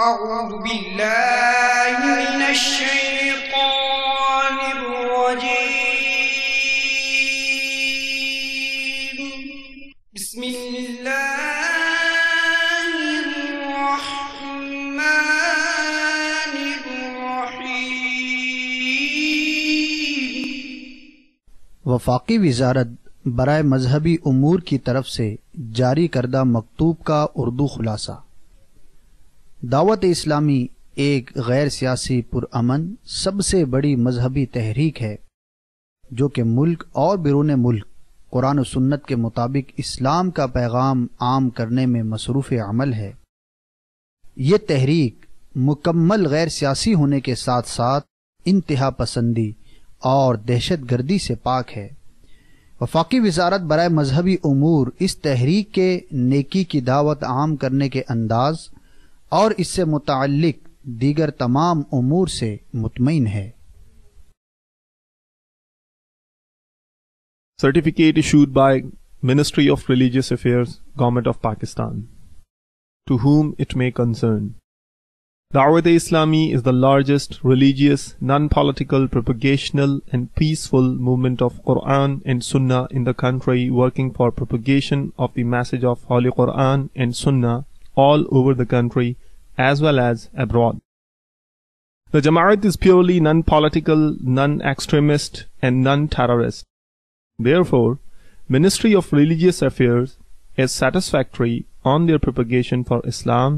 أعوذ بالله من الشيطان الرجيم. بسم الله الرحمن الرحيم. وفاقی وزارت برائے مذہبی امور کی طرف سے جاری کردہ مکتوب کا اردو خلاصہ. دعوت اسلامی ایک غیر سیاسی پرامن سب سے بڑی مذہبی تحریک ہے جو کہ ملک اور بیرون ملک قرآن و سنت کے مطابق اسلام کا پیغام عام کرنے میں مصروف عمل ہے. یہ تحریک مکمل غیر سیاسی ہونے کے ساتھ ساتھ انتہا پسندی اور دہشت گردی سے پاک ہے. وفاقی وزارت برائے مذہبی امور اس تحریک کے نیکی کی دعوت عام کرنے کے انداز اور اس سے متعلق دیگر تمام امور سے مطمئن ہے. Certificate issued by Ministry of Religious Affairs, Government of Pakistan. To whom it may concern. Dawat-e-Islami is the largest religious, non-political, propagational and peaceful movement of Quran and Sunnah in the country, working for propagation of the message of Holy Quran and Sunnah all over the country as well as abroad. The Jama'at is purely non-political, non-extremist and non-terrorist. Therefore, Ministry of Religious Affairs is satisfactory on their propagation for Islam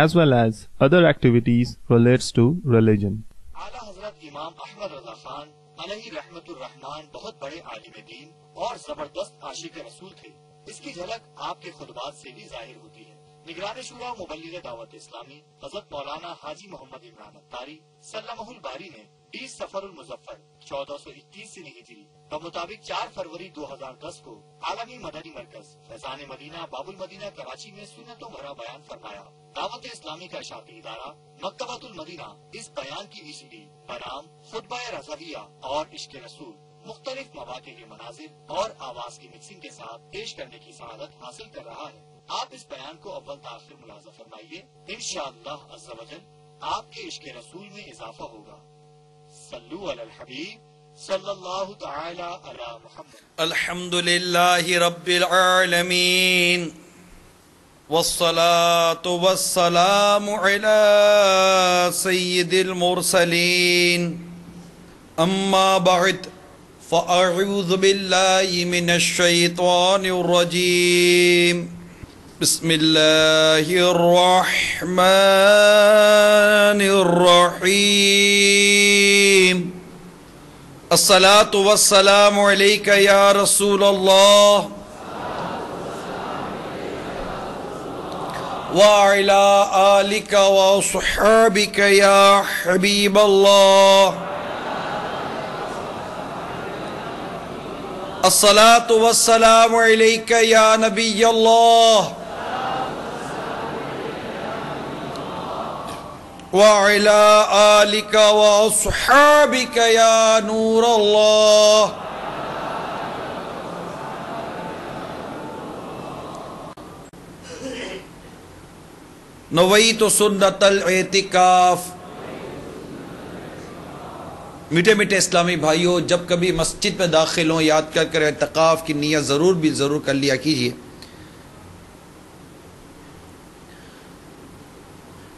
as well as other activities relates to religion. اعلیٰ حضرت امام احمد رضا خان علیہ رحمت الرحمن بہت بڑے عالم دین اور زبردست عاشق رسول تھے. اس کی جھلک آپ کے خطبات سے بھی ظاہر ہوتی ہے. نگران شورا و مبلغ دعوت اسلامی حضرت مولانا حاجی محمد عمران اتاری سلمہ الباری نے 20 صفر المظفر 1421 ہجری بمطابق 4 فروری 2010 کو عالمی مدنی مرکز فیضان مدینہ باب المدینہ کراچی میں سنتوں بھرا بیان فرمایا. دعوت اسلامی کا اشاعتی ادارہ مکتبۃ المدینہ اس بیان کی VCD برام خطبہ رضویہ اور عشق رسول مختلف مواقع کے مناظر اور آواز کی مکسنگ کے ساتھ پیش کرنے کی سعادت حاصل کر رہا ہے. آپ اس بیان کو اول تاخیر ملاحظہ فرمائیے. انشاءاللہ عز و جل آپ کے عشق رسول میں اضافہ ہوگا. صلو علی الحبیب صلی اللہ تعالی علی محمد. الحمد للہ رب العالمین والصلاة والسلام علی سید المرسلین. اما بعد فاعوذ باللہ من الشیطان الرجیم. بسم اللہ الرحمن الرحیم. الصلاة والسلام علیک یا رسول اللہ وعلی آلک وصحابک یا حبیب اللہ. الصلاة والسلام علیک یا نبی اللہ وعلی آلک واصحابک یا نور اللہ. نویت سنت الاعتکاف. میٹھے میٹھے اسلامی بھائیوں، جب کبھی مسجد میں داخل ہوں یاد کر اعتکاف کی نیت ضرور کر لیا کیجیے.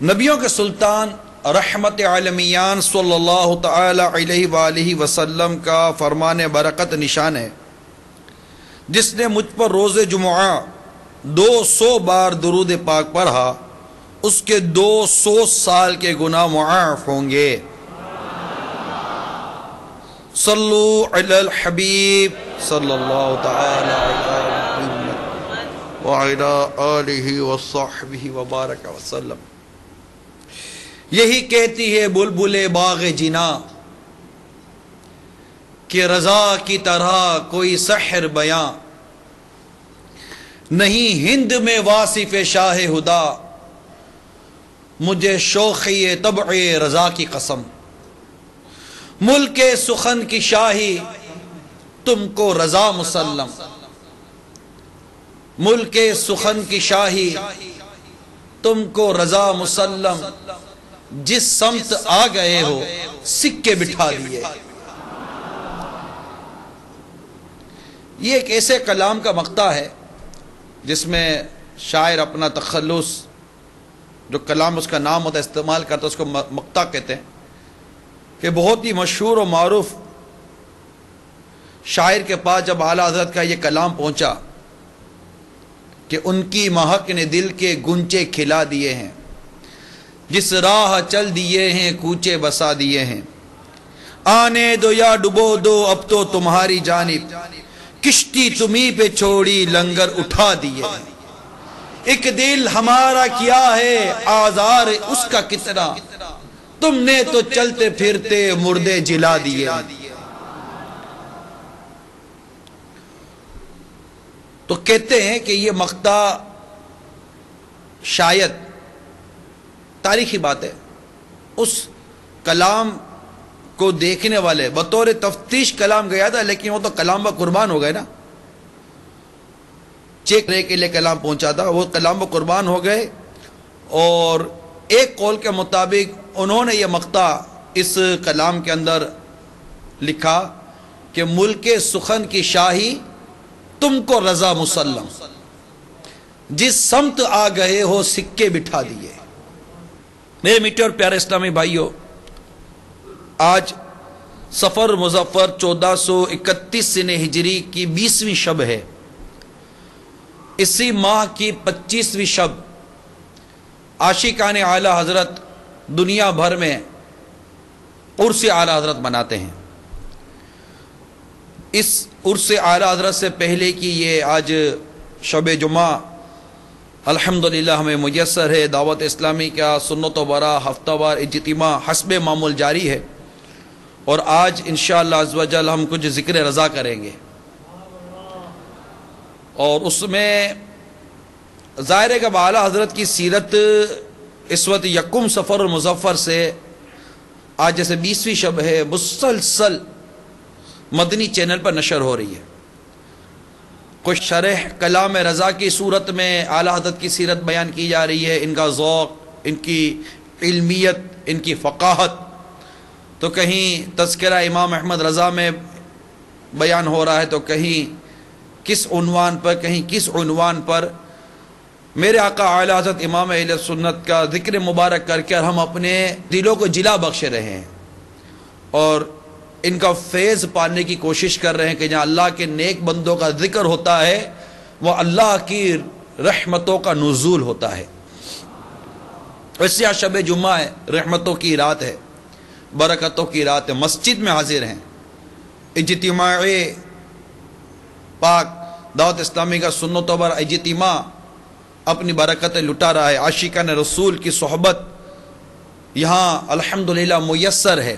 نبیوں کے سلطان رحمت عالمیان صلی اللہ تعالی علیہ وآلہ وسلم کا فرمان برکت نشان ہے. جس نے مجھ پر روز جمعہ 200 بار درود پاک پڑھا اس کے 200 سال کے گناہ معاف ہوں گے. صلو علی الحبیب صلی اللہ تعالی علی محمد وعلی آلہ وصحبہ وبارک وسلم. یہی کہتی ہے بلبل باغ جنا کہ رضا کی طرح کوئی سحر بیاں نہیں ہند میں واصف شاہ ہدا. مجھے شوخی طبع رضا کی قسم ملک سخن کی شاہی تم کو رضا مسلم. ملک سخن کی شاہی تم کو رضا مسلم، جس سمت آ گئے ہو سکے بٹھا دیے۔ یہ ایک ایسے کلام کا مقطع ہے جس میں شاعر اپنا تخلص، جو کلام اس کا نام ہوتا ہے استعمال کرتا ہے، اس کو مقطع کہتے ہیں، کہ بہت ہی مشہور و معروف شاعر کے پاس جب اعلیٰ حضرت کا یہ کلام پہنچا کہ ان کی مہک نے دل کے گنچے کھلا دیے ہیں، جس راہ چل دیے ہیں کوچے بسا دیے ہیں، آنے دو یا ڈبو دو اب تو تمہاری جانب، کشتی تمہیں پہ چھوڑی لنگر اٹھا دیے ہیں، ایک دل ہمارا کیا ہے آزار اس کا کتنا، تم نے تو چلتے پھرتے مردے جلا دیے ہیں۔ تو کہتے ہیں کہ یہ مقطع شاید تاریخی بات ہے، اس کلام کو دیکھنے والے بطور تفتیش کلام گیا تھا، لیکن وہ تو کلام پر قربان ہو گئے نا، چیک کرنے کے لیے کلام پہنچا تھا، وہ کلام پر قربان ہو گئے، اور ایک قول کے مطابق انہوں نے یہ مقطع اس کلام کے اندر لکھا کہ ملک سخن کی شاہی تم کو رضا مسلم، جس سمت آ گئے ہو سکے بٹھا دیے۔ میرے میٹھے اور پیارے اسلامی بھائیوں، آج سفر مظفر 1431 سن ہجری کی 20ویں شب ہے، اسی ماہ کی 25ویں شب عاشقان اعلی حضرت دنیا بھر میں عرس اعلی حضرت مناتے ہیں۔ اس عرس اعلی حضرت سے پہلے کی یہ آج شب جمعہ الحمدللہ ہمیں میسر ہے، دعوت اسلامی کا سنت و برا ہفتہ وار اجتماع حسب معمول جاری ہے، اور آج انشاءاللہ عز و جل ہم کچھ ذکر رضا کریں گے، اور اس میں ظاہر ہے کہ اعلی حضرت کی سیرت اس وقت یکم سفر المظفر سے آج جیسے 20ویں شب ہے مسلسل مدنی چینل پر نشر ہو رہی ہے، کچھ شرح کلام رضا کی صورت میں اعلی حضرت کی سیرت بیان کی جا رہی ہے، ان کا ذوق، ان کی علمیت، ان کی فقاہت، تو کہیں تذکرہ امام احمد رضا میں بیان ہو رہا ہے، تو کہیں کس عنوان پر، کہیں کس عنوان پر میرے آقا اعلی حضرت امام اہل سنت کا ذکر مبارک کر کے ہم اپنے دلوں کو جلا بخش رہے ہیں، اور ان کا فیض پانے کی کوشش کر رہے ہیں کہ جہاں اللہ کے نیک بندوں کا ذکر ہوتا ہے وہ اللہ کی رحمتوں کا نزول ہوتا ہے۔ ویسے آج شب جمعہ ہے، رحمتوں کی رات ہے، برکتوں کی رات ہے، مسجد میں حاضر ہیں، اجتماع پاک دعوت اسلامی کا سنت و بر اجتماع اپنی برکتیں لٹا رہا ہے، عاشقان رسول کی صحبت یہاں الحمدللہ میسر ہے،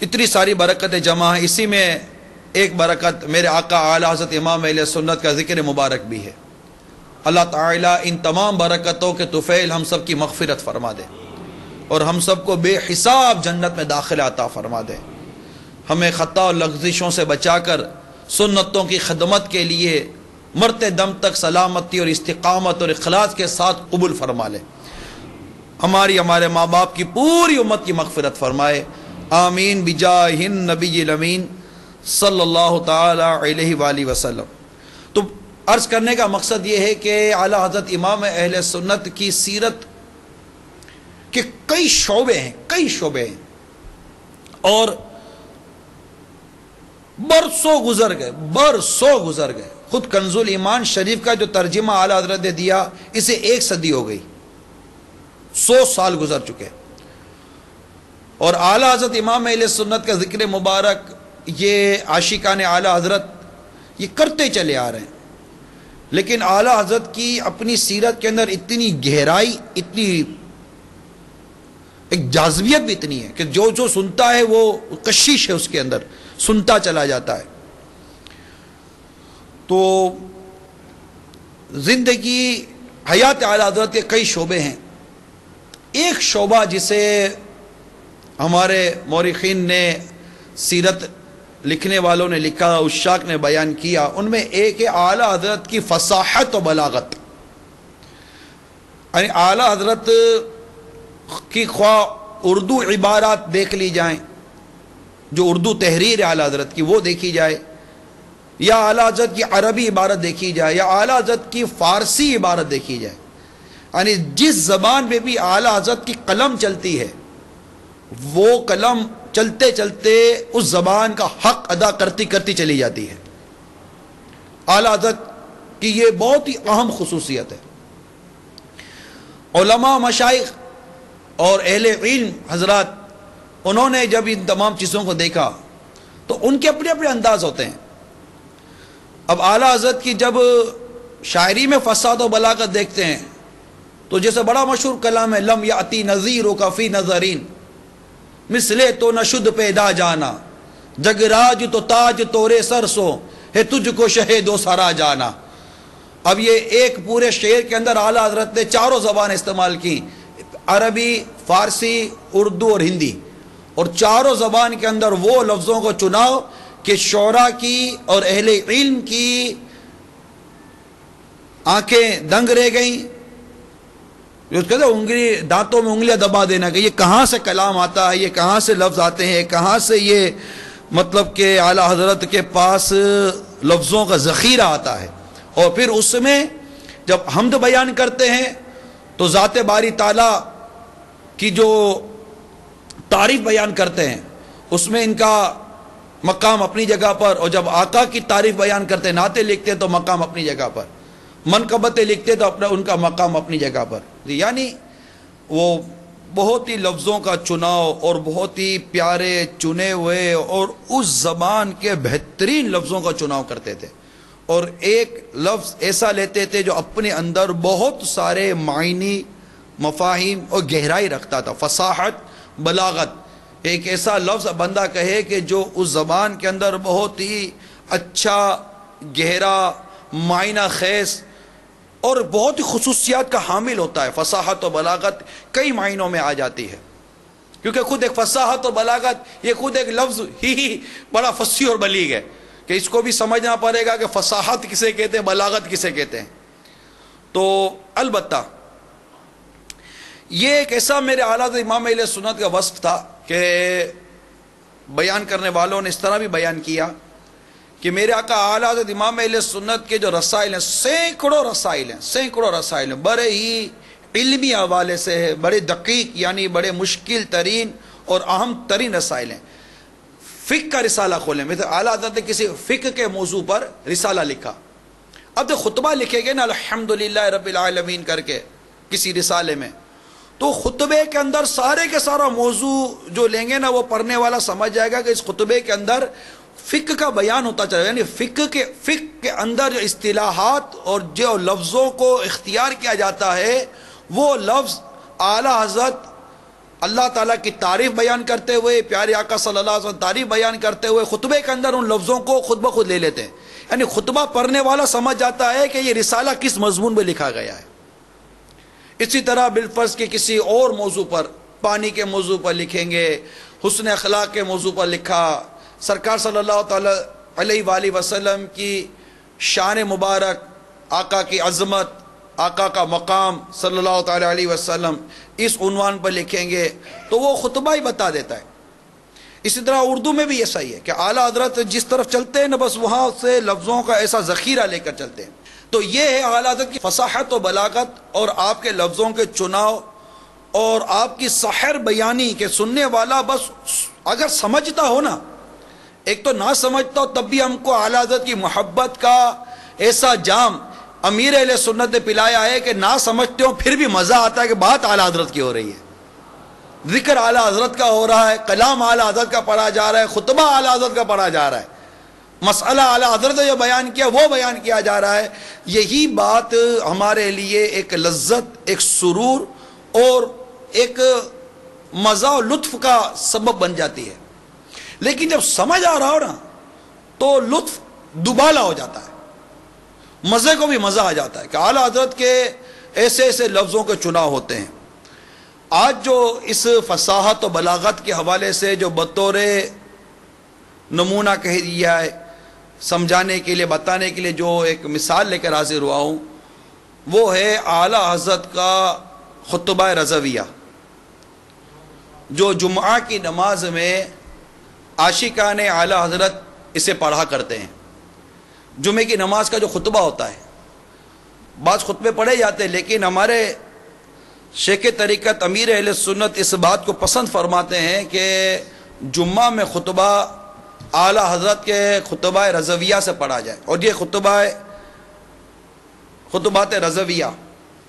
اتنی ساری برکتیں جمع ہیں، اسی میں ایک برکت میرے آقا اعلی حضرت امام اہل سنت کا ذکر مبارک بھی ہے۔ اللہ تعالیٰ ان تمام برکتوں کے طفیل ہم سب کی مغفرت فرما دے، اور ہم سب کو بے حساب جنت میں داخلہ عطا فرما دے، ہمیں خطا اور لغزشوں سے بچا کر سنتوں کی خدمت کے لیے مرتے دم تک سلامتی اور استقامت اور اخلاص کے ساتھ قبول فرما لے، ہمارے ماں باپ کی پوری امت کی مغفرت فرمائے، آمین بجاہ النبی الامین صلی اللہ تعالی علیہ وآلہ وسلم۔ تو عرض کرنے کا مقصد یہ ہے کہ اعلی حضرت امام اہل سنت کی سیرت کے کئی شعبے ہیں، اور برسوں گزر گئے، خود کنز الایمان شریف کا جو ترجمہ اعلی حضرت نے دیا اسے 1 صدی ہو گئی، 100 سال گزر چکے، اور اعلی حضرت امام اہل سنت کا ذکر مبارک یہ عاشقان اعلی حضرت یہ کرتے چلے آ رہے ہیں، لیکن اعلی حضرت کی اپنی سیرت کے اندر اتنی گہرائی، اتنی ایک جاذبیت بھی اتنی ہے کہ جو سنتا ہے وہ کشش ہے، اس کے اندر سنتا چلا جاتا ہے۔ تو زندگی حیات اعلی حضرت کے کئی شعبے ہیں، ایک شعبہ جسے ہمارے مورخین نے، سیرت لکھنے والوں نے لکھا، عشاق نے بیان کیا، ان میں ایک ہے اعلی حضرت کی فصاحت و بلاغت۔ یعنی اعلیٰ حضرت کی خواہ اردو عبارات دیکھ لی جائیں، جو اردو تحریر ہے اعلیٰ حضرت کی وہ دیکھی جائے، یا اعلیٰ حضرت کی عربی عبارت دیکھی جائے، یا اعلیٰ حضرت کی فارسی عبارت دیکھی جائے، یعنی جس زبان میں بھی اعلیٰ حضرت کی قلم چلتی ہے وہ قلم چلتے چلتے اس زبان کا حق ادا کرتی کرتی چلی جاتی ہے۔ اعلیٰ حضرت کی یہ بہت ہی اہم خصوصیت ہے۔ علماء، مشائخ اور اہل علم حضرات، انہوں نے جب ان تمام چیزوں کو دیکھا تو ان کے اپنے اپنے انداز ہوتے ہیں۔ اب اعلیٰ حضرت کی جب شاعری میں فصاحت و بلاغت دیکھتے ہیں تو جیسے بڑا مشہور کلام ہے، لم یاتی نظیرک فی نظرین مثلے تو نشد پیدا جانا، جگراج تو تاج تورے سر سو ہے تجھ کو شہید و سرا جانا۔ اب یہ ایک پورے شعر کے اندر اعلیٰ حضرت نے چاروں زبانیں استعمال کی، عربی، فارسی، اردو اور ہندی، اور چاروں زبان کے اندر وہ لفظوں کو چناؤ کہ شعراء کی اور اہل علم کی آنکھیں دنگ رہ گئیں، جو کہتے ہیں انگلی دانتوں میں انگلیاں دبا دینا کہ یہ کہاں سے کلام آتا ہے، یہ کہاں سے لفظ آتے ہیں، کہاں سے یہ مطلب کہ اعلیٰ حضرت کے پاس لفظوں کا ذخیرہ آتا ہے۔ اور پھر اس میں جب حمد بیان کرتے ہیں تو ذات باری تعالیٰ کی جو تعریف بیان کرتے ہیں اس میں ان کا مقام اپنی جگہ پر، اور جب آقا کی تعریف بیان کرتے ہیں، نعتیں لکھتے ہیں تو مقام اپنی جگہ پر، منقبتیں لکھتے تو ان کا مقام اپنی جگہ پر۔ یعنی وہ بہت ہی لفظوں کا چناؤ اور بہت ہی پیارے چنے ہوئے اور اس زبان کے بہترین لفظوں کا چناؤ کرتے تھے، اور ایک لفظ ایسا لیتے تھے جو اپنے اندر بہت سارے معنی، مفاہیم اور گہرائی رکھتا تھا۔ فصاحت، بلاغت، ایک ایسا لفظ بندہ کہے کہ جو اس زبان کے اندر بہت ہی اچھا، گہرا، معنی خیز اور بہت ہی خصوصیات کا حامل ہوتا ہے۔ فصاحت و بلاغت کئی معنوں میں آ جاتی ہے، کیونکہ خود ایک فصاحت و بلاغت یہ خود ایک لفظ ہی بڑا فصیح اور بلیغ ہے کہ اس کو بھی سمجھنا پڑے گا کہ فصاحت کسے کہتے ہیں، بلاغت کسے کہتے ہیں۔ تو البتہ یہ ایک ایسا میرے اعلیٰ حضرت امام اہل سنت کا وصف تھا کہ بیان کرنے والوں نے اس طرح بھی بیان کیا کہ میرے آقا اعلیٰ حضرت امام اہل سنت کے جو رسائل ہیں، سینکڑوں رسائل ہیں، بڑے ہی علمی حوالے سے ہے، بڑے دقیق یعنی بڑے مشکل ترین اور اہم ترین رسائل ہیں۔ فقہ کا رسالہ کھولیں، مثل اعلیٰ حضرت نے کسی فقہ کے موضوع پر رسالہ لکھا، اب تو خطبہ لکھے گئے نا الحمدللہ رب العالمین کر کے کسی رسالے میں، تو خطبے کے اندر سارے کے سارا موضوع جو لیں گے نا وہ پڑھنے والا سمجھ جائے گا کہ اس خطبے کے اندر فقہ کا بیان ہوتا چلا، یعنی فقہ کے اندر جو اصطلاحات اور جو لفظوں کو اختیار کیا جاتا ہے وہ لفظ اعلیٰ حضرت اللہ تعالیٰ کی تعریف بیان کرتے ہوئے، پیارے آقا صلی اللہ علیہ وسلم تعریف بیان کرتے ہوئے خطبے کے اندر ان لفظوں کو خود بخود لے لیتے ہیں، یعنی خطبہ پڑھنے والا سمجھ جاتا ہے کہ یہ رسالہ کس مضمون میں لکھا گیا ہے۔ اسی طرح بالفرض کے کسی اور موضوع پر، پانی کے موضوع پر لکھیں گے، حسن اخلاق کے موضوع پر لکھا، سرکار صلی اللہ تعالیٰ علیہ وآلہ وسلم کی شان مبارک، آقا کی عظمت، آقا کا مقام صلی اللہ تعالیٰ علیہ وسلم اس عنوان پر لکھیں گے تو وہ خطبہ ہی بتا دیتا ہے۔ اسی طرح اردو میں بھی ایسا ہی ہے کہ اعلیٰ حضرت جس طرف چلتے ہیں نا بس وہاں سے لفظوں کا ایسا ذخیرہ لے کر چلتے ہیں۔ تو یہ ہے اعلیٰ حضرت کی فصاحت و بلاغت اور آپ کے لفظوں کے چناؤ اور آپ کی سحر بیانی کہ سننے والا بس اگر سمجھتا ہو نا، ایک تو نہ سمجھتا ہو تب بھی ہم کو اعلیٰ حضرت کی محبت کا ایسا جام امیر اہل سنت نے پلایا ہے کہ نہ سمجھتے ہو پھر بھی مزہ آتا ہے کہ بات اعلیٰ حضرت کی ہو رہی ہے، ذکر اعلیٰ حضرت کا ہو رہا ہے، کلام اعلیٰ حضرت کا پڑھا جا رہا ہے، خطبہ اعلیٰ حضرت کا پڑھا جا رہا ہے، مسئلہ اعلیٰ حضرت نے جو بیان کیا وہ بیان کیا جا رہا ہے۔ یہی بات ہمارے لیے ایک لذت، ایک سرور اور ایک مزہ و لطف کا سبب بن جاتی ہے، لیکن جب سمجھ آ رہا ہو نا تو لطف دوبالا ہو جاتا ہے، مزے کو بھی مزہ آ جاتا ہے کہ اعلیٰ حضرت کے ایسے ایسے لفظوں کے چناؤ ہوتے ہیں۔ آج جو اس فصاحت و بلاغت کے حوالے سے جو بطور نمونہ کہہ دیا ہے، سمجھانے کے لیے، بتانے کے لیے جو ایک مثال لے کر حاضر ہوا ہوں وہ ہے اعلیٰ حضرت کا خطبہ رضویہ، جو جمعہ کی نماز میں عاشقان اعلیٰ حضرت اسے پڑھا کرتے ہیں۔ جمعے کی نماز کا جو خطبہ ہوتا ہے، بعض خطبے پڑھے جاتے ہیں، لیکن ہمارے شیخ طریقت امیر اہل سنت اس بات کو پسند فرماتے ہیں کہ جمعہ میں خطبہ اعلیٰ حضرت کے خطبہ رضویہ سے پڑھا جائے۔ اور یہ خطبات رضویہ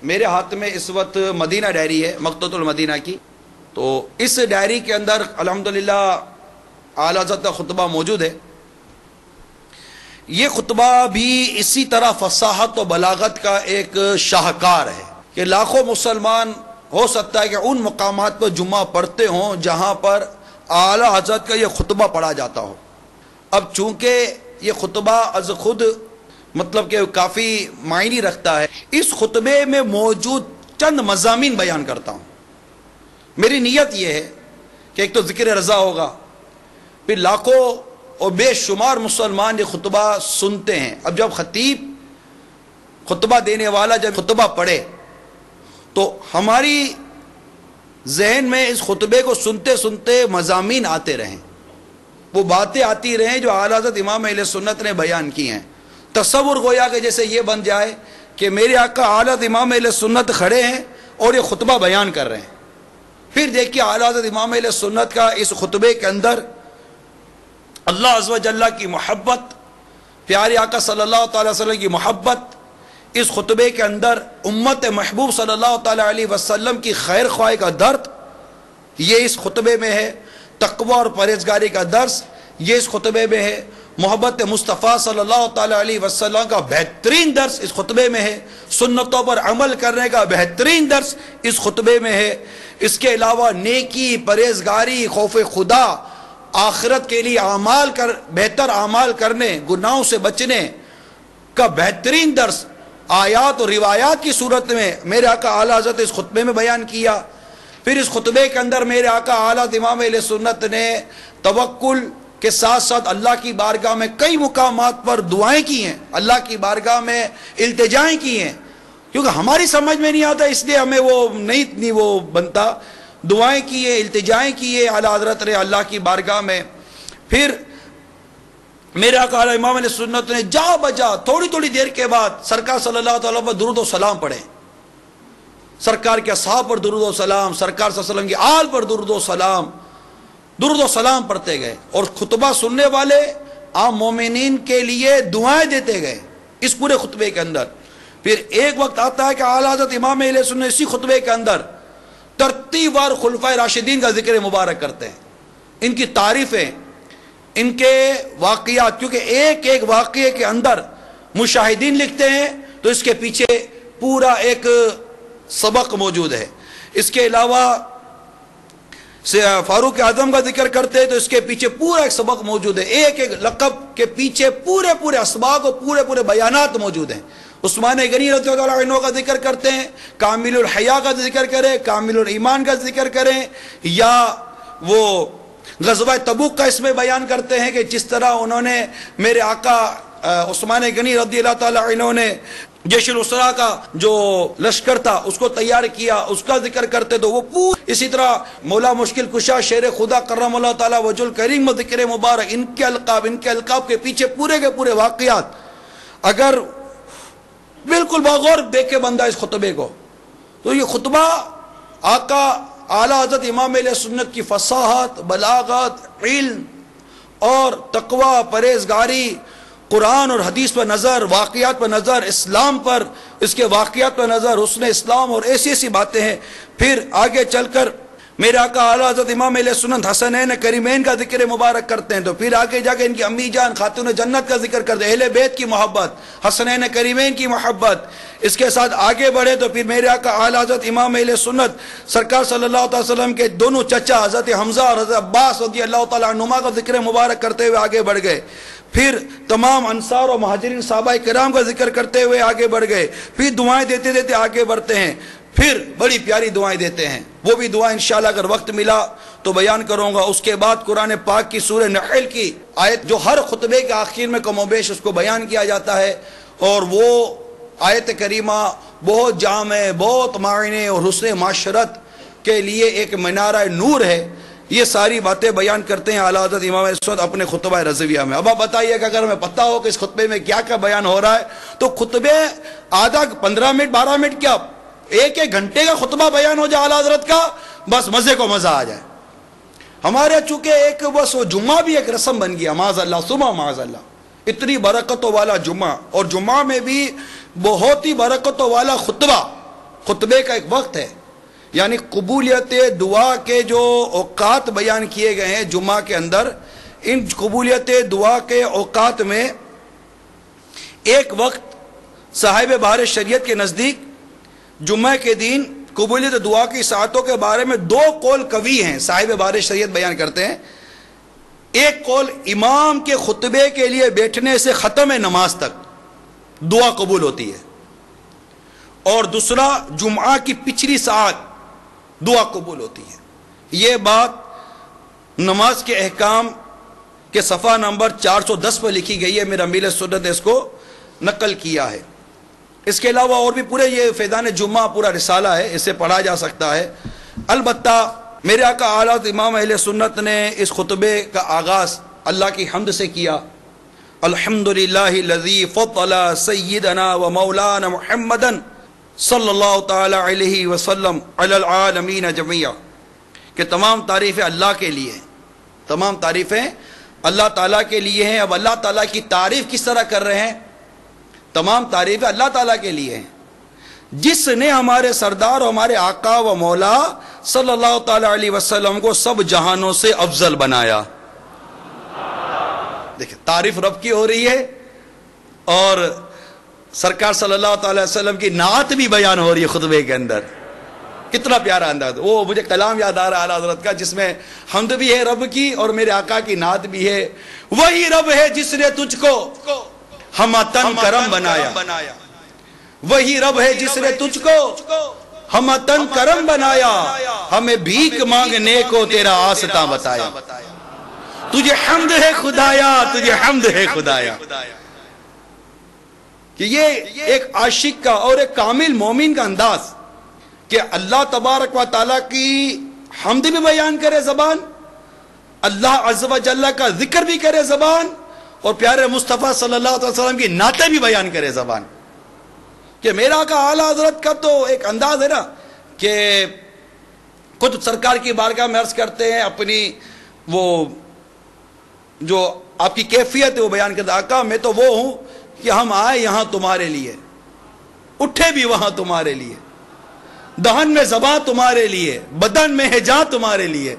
میرے ہاتھ میں اس وقت مدینہ ڈائری ہے، مکتبۃ المدینہ کی، تو اس ڈائری کے اندر الحمدللہ اعلیٰ حضرت کا خطبہ موجود ہے۔ یہ خطبہ بھی اسی طرح فصاحت و بلاغت کا ایک شاہکار ہے کہ لاکھوں مسلمان ہو سکتا ہے کہ ان مقامات پر جمعہ پڑھتے ہوں جہاں پر اعلیٰ حضرت کا یہ خطبہ پڑھا جاتا ہو۔ اب چونکہ یہ خطبہ از خود مطلب کہ کافی معنی رکھتا ہے، اس خطبے میں موجود چند مضامین بیان کرتا ہوں۔ میری نیت یہ ہے کہ ایک تو ذکر رضا ہوگا، پھر لاکھوں اور بے شمار مسلمان یہ خطبہ سنتے ہیں۔ اب جب خطیب خطبہ دینے والا جب خطبہ پڑھے تو ہماری ذہن میں اس خطبے کو سنتے سنتے مضامین آتے رہیں، وہ باتیں آتی رہیں جو اعلیٰ حضرت امام اہل سنت نے بیان کی ہیں۔ تصور گویا کہ جیسے یہ بن جائے کہ میرے آقا اعلیٰ حضرت امام اہل سنت کھڑے ہیں اور یہ خطبہ بیان کر رہے ہیں۔ پھر دیکھیے اعلیٰ حضرت امام اہل سنت کا اس خطبے کے اندر اللہ عز و جل کی محبت، پیارے آقا صلی اللہ تعالی وسلم کی محبت، اس خطبے کے اندر امت محبوب صلی اللہ تعالی علیہ وسلم کی خیر خواہی کا درد یہ اس خطبے میں ہے، تقوی اور پرہیزگاری کا درس یہ اس خطبے میں ہے، محبت مصطفیٰ صلی اللہ تعالی علیہ وسلم کا بہترین درس اس خطبے میں ہے، سنتوں پر عمل کرنے کا بہترین درس اس خطبے میں ہے۔ اس کے علاوہ نیکی، پرہیزگاری، خوف خدا، آخرت کے لیے بہتر اعمال کرنے، گناہوں سے بچنے کا بہترین درس آیات اور روایات کی صورت میں میرے آقا اعلیٰ حضرت اس خطبے میں بیان کیا۔ پھر اس خطبے کے اندر میرے آقا اعلیٰ امام اہل سنت نے توکل کے ساتھ ساتھ اللہ کی بارگاہ میں کئی مقامات پر دعائیں کی ہیں، اللہ کی بارگاہ میں التجائیں کی ہیں، کیونکہ ہماری سمجھ میں نہیں آتا اس لیے ہمیں وہ نہیں اتنی وہ بنتا، دعائیں کیے، التجائیں کیے اعلیٰ حضرت نے اللہ کی بارگاہ میں۔ پھر میرے آقا اعلیٰ امام علیہ سنت نے جا بجا تھوڑی تھوڑی دیر کے بعد سرکار صلی اللہ تعالیٰ پر درود و سلام پڑھے، سرکار کے اصحاب پر درود و سلام، سرکار صلی اللہ علیہ وسلم کی آل پر درود و سلام پڑھتے گئے، اور خطبہ سننے والے عام مومنین کے لیے دعائیں دیتے گئے اس پورے خطبے کے اندر۔ پھر ایک وقت آتا ہے کہ اعلیٰ حضرت امام اہل سنت اسی خطبے کے اندر ترتیب وار خلفائے راشدین کا ذکر مبارک کرتے ہیں، ان کی تعریفیں، ان کے واقعات، کیونکہ ایک ایک واقعے کے اندر مشاہدین لکھتے ہیں تو اس کے پیچھے پورا ایک سبق موجود ہے۔ اس کے علاوہ فاروق اعظم کا ذکر کرتے ہیں تو اس کے پیچھے پورا ایک سبق موجود ہے، ایک ایک لقب کے پیچھے پورے اسباق اور پورے بیانات موجود ہیں۔ عثمان غنی رضی اللہ عنہ کا ذکر کرتے ہیں، کامل الحیا کا ذکر کریں، کامل الایمان کا ذکر کریں، یا وہ غزوہ تبوک کا اس میں بیان کرتے ہیں کہ جس طرح انہوں نے میرے آقا عثمان غنی رضی اللہ تعالی عنہ نے جیش الاسرا کا جو لشکر تھا اس کو تیار کیا، اس کا ذکر کرتے تو وہ اسی طرح مولا مشکل کشا شیر خدا کرم اللہ تعالی وجہ الکریم و ذکر مبارک، ان کے القاب کے پیچھے پورے کے پورے واقعات اگر بالکل بغور دیکھے بندہ اس خطبے کو تو یہ خطبہ آقا اعلیٰ حضرت امام اہل سنت کی فصاحت، بلاغت، علم اور تقوی، پرہیزگاری، قرآن اور حدیث پر نظر، واقعات پر نظر، اسلام پر، اس کے واقعات پر نظر، حسن اسلام اور ایسی باتیں ہیں۔ پھر آگے چل کر میرے آقا اعلیٰ حضرت امام اہل سنت حسنین کریمین کا ذکر مبارک کرتے ہیں، تو پھر آگے جا کے ان کی امی جان خاتون جنت کا ذکر کرتے ہیں، اہل بیت کی محبت، حسنین کریمین کی محبت۔ اس کے ساتھ آگے بڑھے تو پھر میرے آقا اعلیٰ حضرت امام اہل سنت سرکار صلی اللہ علیہ وسلم کے دونوں چچا حضرت حمزہ اور حضرت عباس رضی اللہ تعالیٰ عنہما کا ذکر مبارک کرتے ہوئے آگے بڑھ گئے۔ پھر تمام انصار اور مہاجرین صحابہ کرام کا ذکر کرتے ہوئے آگے بڑھ گئے۔ پھر دعائیں دیتے دیتے آگے بڑھتے ہیں، پھر بڑی پیاری دعائیں دیتے ہیں، وہ بھی دعائیں انشاءاللہ اگر وقت ملا تو بیان کروں گا۔ اس کے بعد قرآن پاک کی سورہ نحل کی آیت جو ہر خطبے کے آخر میں کم و بیش اس کو بیان کیا جاتا ہے، اور وہ آیت کریمہ بہت جامع، بہت معنی اور حسن معاشرت کے لیے ایک منارہ نور ہے، یہ ساری باتیں بیان کرتے ہیں اعلیٰ حضرت امام اس وقت اپنے خطبہ رضویہ میں۔ اب آپ بتائیے کہ اگر ہمیں پتہ ہو کہ اس خطبے میں کیا کیا بیان ہو رہا ہے تو خطبے آدھا 15 منٹ 12 منٹ کیا 1 گھنٹے کا خطبہ بیان ہو جائے اعلیٰ حضرت کا، بس مزے کو مزہ آ جائے۔ ہمارے چونکہ ایک بس وہ جمعہ بھی ایک رسم بن گیا، معاذ اللہ ثم معاذ اللہ، اتنی برکتوں والا جمعہ، اور جمعہ میں بھی بہت ہی برکتوں والا خطبے کا ایک وقت ہے، یعنی قبولیت دعا کے جو اوقات بیان کیے گئے ہیں جمعہ کے اندر، ان قبولیت دعا کے اوقات میں ایک وقت صاحب بہار شریعت کے نزدیک جمعہ کے دن قبولیت دعا کی ساعتوں کے بارے میں 2 قول قوی ہیں، صاحب بہار شریعت بیان کرتے ہیں۔ ایک قول امام کے خطبے کے لیے بیٹھنے سے ختم نماز تک دعا قبول ہوتی ہے، اور دوسرا جمعہ کی پچھلی ساعت دعا قبول ہوتی ہے۔ یہ بات نماز کے احکام کے صفحہ نمبر 410 پر لکھی گئی ہے، میرا امیر سنت نے اس کو نقل کیا ہے۔ اس کے علاوہ اور بھی پورے یہ فیضان جمعہ پورا رسالہ ہے، اسے پڑھا جا سکتا ہے۔ البتہ میرے آقا اعلیٰ امام اہل سنت نے اس خطبے کا آغاز اللہ کی حمد سے کیا۔ الحمدللہ الذی فضل سیدنا و مولانا محمدا صلی اللہ تعالی علیہ وسلم علی العالمین جميعا، کہ تمام تعریفیں اللہ کے لیے ہیں، تمام تعریفیں اللہ تعالیٰ کے لیے ہیں۔ اب اللہ تعالیٰ کی تعریف کس طرح کر رہے ہیں؟ تمام تعریفیں اللہ تعالیٰ کے لیے ہیں، جس نے ہمارے سردار و ہمارے آقا و مولا صلی اللہ تعالی علیہ وسلم کو سب جہانوں سے افضل بنایا۔ دیکھیں تعریف رب کی ہو رہی ہے، اور سرکار صلی اللہ تعالی وسلم کی نعت بھی بیان ہو رہی ہے خطبے کے اندر۔ کتنا پیارا انداز، وہ مجھے کلام یاد آ رہا ہے اعلیٰ حضرت کا، جس میں حمد بھی ہے رب کی اور میرے آقا کی نعت بھی ہے۔ وہی رب ہے جس نے تجھ کو ہمتن کرم بنایا، وہی رب ہے جس نے تجھ کو ہمتن کرم بنایا، ہمیں بھیک مانگنے کو تیرا آستہ بتایا۔ تجھے حمد ہے خدایا، تجھے حمد ہے خدایا۔ کہ یہ ایک عاشق کا اور ایک کامل مومن کا انداز کہ اللہ تبارک و تعالیٰ کی حمد بھی بیان کرے زبان، اللہ عز و جل کا ذکر بھی کرے زبان، اور پیارے مصطفیٰ صلی اللہ علیہ وسلم کی نعتیں بھی بیان کرے زبان۔ کہ میرا کا اعلیٰ حضرت کا تو ایک انداز ہے نا کہ خود سرکار کی بارگاہ میں عرض کرتے ہیں، اپنی وہ جو آپ کی کیفیت ہے وہ بیان کرتے ہیں، آقا میں تو وہ ہوں کہ ہم آئے یہاں تمہارے لیے، اٹھے بھی وہاں تمہارے لیے، دہن میں زباں تمہارے لیے، بدن میں ہے جاں تمہارے لیے۔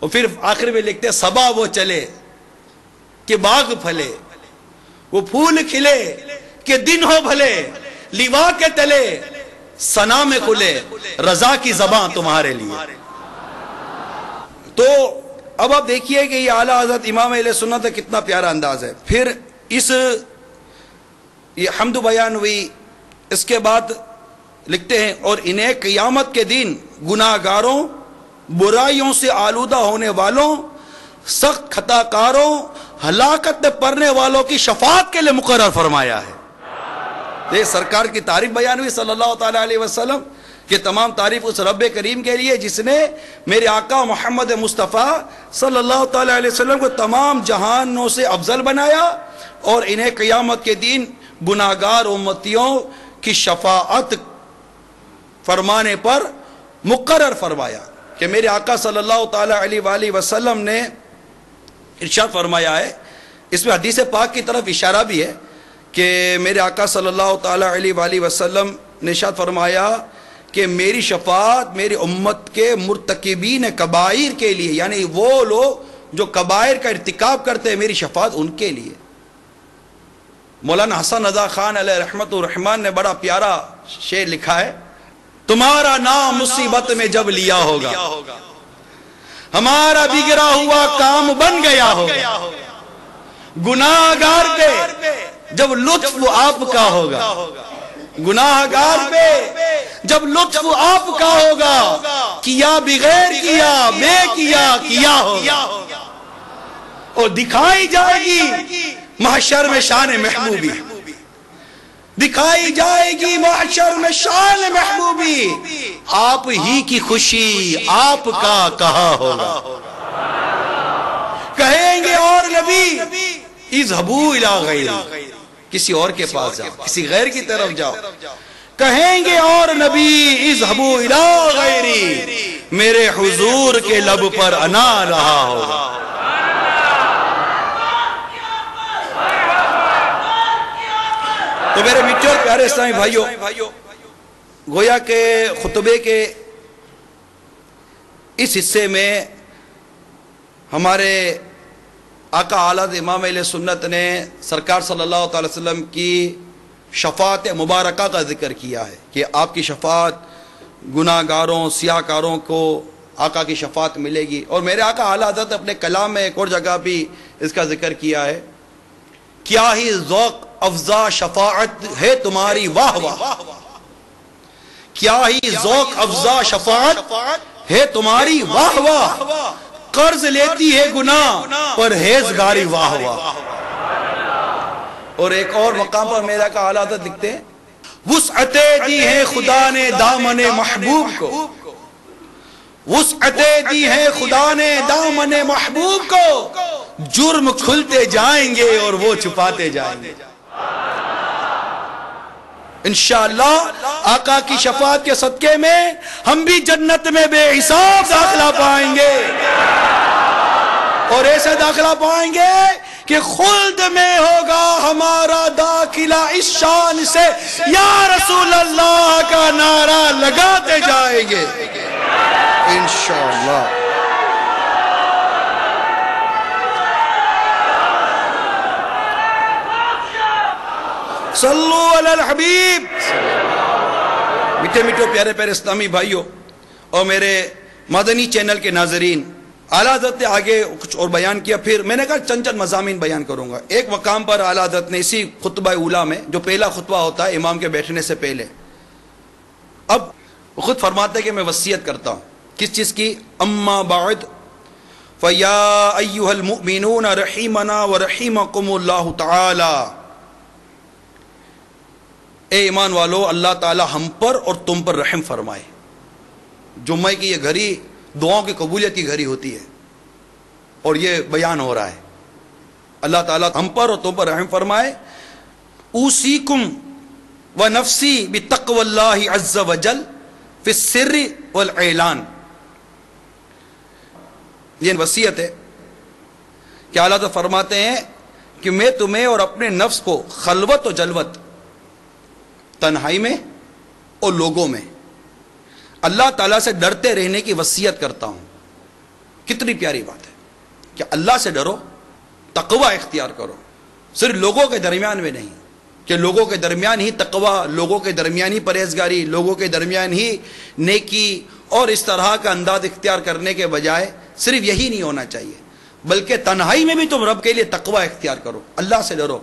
اور پھر آخر میں لکھتے ہیں صبا وہ چلے کہ باغ پھلے، وہ پھول کھلے کہ دن ہو بھلے، لیوا کے تلے ثنا میں کھلے، رضا کی زباں تمہارے لیے۔ تو اب آپ دیکھیے کہ یہ اعلیٰ حضرت امام اہل سنت کا کتنا پیارا انداز ہے۔ پھر یہ حمد بیان ہوئی، اس کے بعد لکھتے ہیں اور انہیں قیامت کے دن گناہگاروں، برائیوں سے آلودہ ہونے والوں، سخت خطا کاروں، ہلاکت میں پڑنے والوں کی شفاعت کے لیے مقرر فرمایا ہے۔ یہ سرکار کی تعریف بیان ہوئی صلی اللہ تعالی علیہ وسلم، کہ تمام تعریف اس رب کریم کے لیے جس نے میرے آقا محمد مصطفیٰ صلی اللہ تعالی علیہ وسلم کو تمام جہانوں سے افضل بنایا، اور انہیں قیامت کے دن گناہگار امتیوں کی شفاعت فرمانے پر مقرر فرمایا۔ کہ میرے آقا صلی اللہ تعالی علیہ وآلہ وسلم نے ارشاد فرمایا ہے، اس میں حدیث پاک کی طرف اشارہ بھی ہے کہ میرے آقا صلی اللہ تعالی علیہ وآلہ وسلم نے ارشاد فرمایا کہ میری شفاعت میری امت کے مرتکبین کبائر کے لیے، یعنی وہ لوگ جو کبائر کا ارتکاب کرتے ہیں، میری شفاعت ان کے لیے۔ مولانا حسن رضا خان علیہ رحمت الرحمن نے بڑا پیارا شعر لکھا ہے، تمہارا نام مصیبت میں جب لیا ہوگا، ہمارا بگڑا ہوا کام بن گیا ہوگا، گناہگار پہ جب لطف آپ کا ہوگا، گناہگار پہ جب لطف آپ کا ہوگا، کیا بغیر کیا بے کیا ہوگا، اور دکھائی جائے گی محشر میں شان محبوبی۔ دکھائی جائے گی محشر میں شان محبوبی، آپ ہی کی خوشی آپ کا کہاں ہوگا۔ کہیں گے اور نبی اذهبوا الی غیری، کسی اور کے پاس جاؤ، کسی غیر کی طرف جاؤ۔ کہیں گے اور نبی اذهبوا الی غیری، میرے حضور کے لب پر انا رہا ہوگا۔ تو میرے میٹھے اور پیارے اسلامی بھائیوں، گویا کہ خطبے کے اس حصے میں ہمارے آقا اعلیٰ امام اہل سنت نے سرکار صلی اللہ تعالی وسلم کی شفاعت مبارکہ کا ذکر کیا ہے کہ آپ کی شفاعت گناہ گاروں سیاہ کاروں کو آقا کی شفاعت ملے گی۔ اور میرے آقا اعلیٰ حضرت اپنے کلام میں ایک اور جگہ بھی اس کا ذکر کیا ہے، کیا ہی ذوق افزا شفاعت ہے تمہاری واہ واہ، کیا ہی ذوق افزا شفاعت ہے تمہاری واہ واہ، قرض لیتی ہے گناہ پرہیزگاری واہ واہ۔ اور ایک اور مقام پر میرا کا اعلیٰ حضرت لکھتے ہیں، وسعتیں دی ہے خدا نے دامن محبوب کو، وسعتیں دی ہے خدا نے دامن محبوب کو، جرم کھلتے جائیں گے اور وہ چھپاتے جائیں گے۔ انشاءاللہ آقا کی شفاعت کے صدقے میں ہم بھی جنت میں بے حساب داخلہ پائیں گے، اور ایسے داخلہ پائیں گے کہ خلد میں ہوگا ہمارا داخلہ اس شان سے یا رسول اللہ کا نعرہ لگاتے جائیں گے انشاءاللہ۔ صلو علی الحبیب۔ میٹھے میٹھے پیارے پیارے اسلامی بھائیوں اور میرے مدنی چینل کے ناظرین، اعلیٰ حضرت نے آگے کچھ اور بیان کیا، پھر میں نے کہا چند مضامین بیان کروں گا۔ ایک مقام پر اعلیٰ حضرت نے اسی خطبہ اولیٰ میں، جو پہلا خطبہ ہوتا ہے امام کے بیٹھنے سے پہلے، اب خود فرماتے ہیں کہ میں وصیت کرتا ہوں کس چیز کی؟ اما بعد فیا ایھا المؤمنون رحمنا ورحمکم اللہ تعالی، اے ایمان والو اللہ تعالی ہم پر اور تم پر رحم فرمائے۔ جمعہ کی یہ گھڑی دعاؤں کی قبولیت کی گھڑی ہوتی ہے، اور یہ بیان ہو رہا ہے اللہ تعالی ہم پر اور تم پر رحم فرمائے۔ اوصیکم ونفسی بتقوی اللہ عز وجل فی السر والاعلان، یہ وصیت ہے کہ اللہ تعالی فرماتے ہیں کہ میں تمہیں اور اپنے نفس کو خلوت و جلوت، تنہائی میں اور لوگوں میں اللہ تعالیٰ سے ڈرتے رہنے کی وصیت کرتا ہوں۔ کتنی پیاری بات ہے کہ اللہ سے ڈرو، تقوی اختیار کرو، صرف لوگوں کے درمیان میں نہیں کہ لوگوں کے درمیان ہی تقوی، لوگوں کے درمیان ہی پرہیزگاری، لوگوں کے درمیان ہی نیکی اور اس طرح کا انداز اختیار کرنے کے بجائے صرف یہی نہیں ہونا چاہیے، بلکہ تنہائی میں بھی تم رب کے لیے تقوی اختیار کرو، اللہ سے ڈرو۔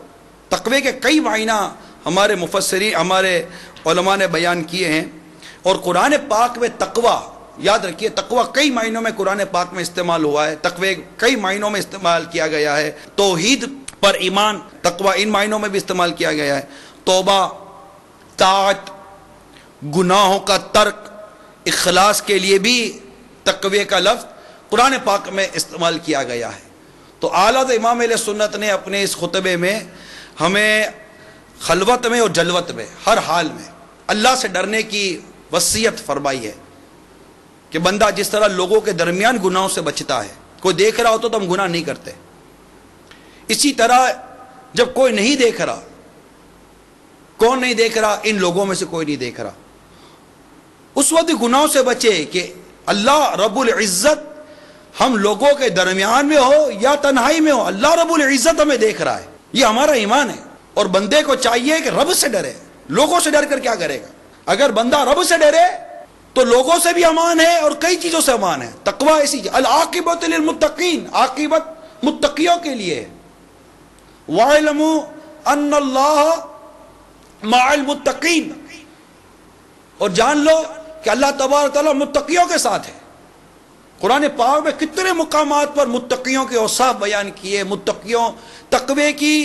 تقوی کے کئی معنی ہمارے مفسرین، ہمارے علماء نے بیان کیے ہیں، اور قرآن پاک میں تقوی، یاد رکھیے تقوی کئی معنوں میں قرآن پاک میں استعمال ہوا ہے، تقوی کئی معنوں میں استعمال کیا گیا ہے، توحید پر ایمان تقوی ان معنوں میں بھی استعمال کیا گیا ہے، توبہ، طاعت، گناہوں کا ترک، اخلاص کے لیے بھی تقوی کا لفظ قرآن پاک میں استعمال کیا گیا ہے۔ تو اعلیٰ امام اہل سنت نے اپنے اس خطبے میں ہمیں خلوت میں اور جلوت میں ہر حال میں اللہ سے ڈرنے کی وصیت فرمائی ہے کہ بندہ جس طرح لوگوں کے درمیان گناہوں سے بچتا ہے، کوئی دیکھ رہا ہو تو ہم گناہ نہیں کرتے، اسی طرح جب کوئی نہیں دیکھ رہا، کون نہیں دیکھ رہا؟ ان لوگوں میں سے کوئی نہیں دیکھ رہا، اس وقت گناہوں سے بچے کہ اللہ رب العزت ہم لوگوں کے درمیان میں ہو یا تنہائی میں ہو، اللہ رب العزت ہمیں دیکھ رہا ہے، یہ ہمارا ایمان ہے۔ اور بندے کو چاہیے کہ رب سے ڈرے، لوگوں سے ڈر کر کیا کرے گا؟ اگر بندہ رب سے ڈرے تو لوگوں سے بھی امان ہے اور کئی چیزوں سے امان ہے۔ تقوی ایسی العاقبۃ للمتقین، عاقبت متقیوں کے لیے ہے۔ وَاعْلَمُوا أَنَّ اللَّهَ مَعَ الْمُتَّقِينَ، اور جان لو کہ اللہ تبارک و تعالیٰ متقیوں کے ساتھ ہے۔ قرآن پاک میں کتنے مقامات پر متقیوں کے اوصاف بیان کیے، متقیوں تقوی کی،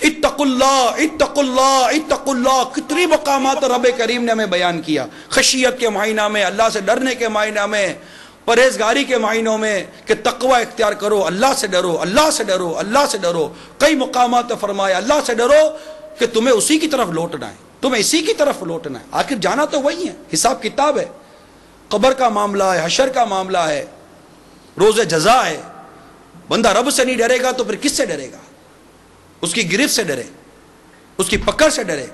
اتقوا اللہ اتقوا اللہ اتقوا اللہ، کتنی مقامات رب کریم نے ہمیں بیان کیا، خشیت کے معنی میں، اللہ سے ڈرنے کے معنی میں، پرہیزگاری کے معنوں میں کہ تقوی اختیار کرو، اللہ سے ڈرو اللہ سے ڈرو اللہ سے ڈرو۔ کئی مقامات پر فرمایا اللہ سے ڈرو کہ تمہیں اسی کی طرف لوٹنا ہے، تمہیں اسی کی طرف لوٹنا ہے، آخر جانا تو وہی ہے، حساب کتاب ہے، قبر کا معاملہ ہے، حشر کا معاملہ ہے، روز جزا ہے۔ بندہ رب سے نہیں ڈرے گا تو پھر کس سے ڈرے گا؟ اس کی گرفت سے ڈرے، اس کی پکڑ سے ڈرے،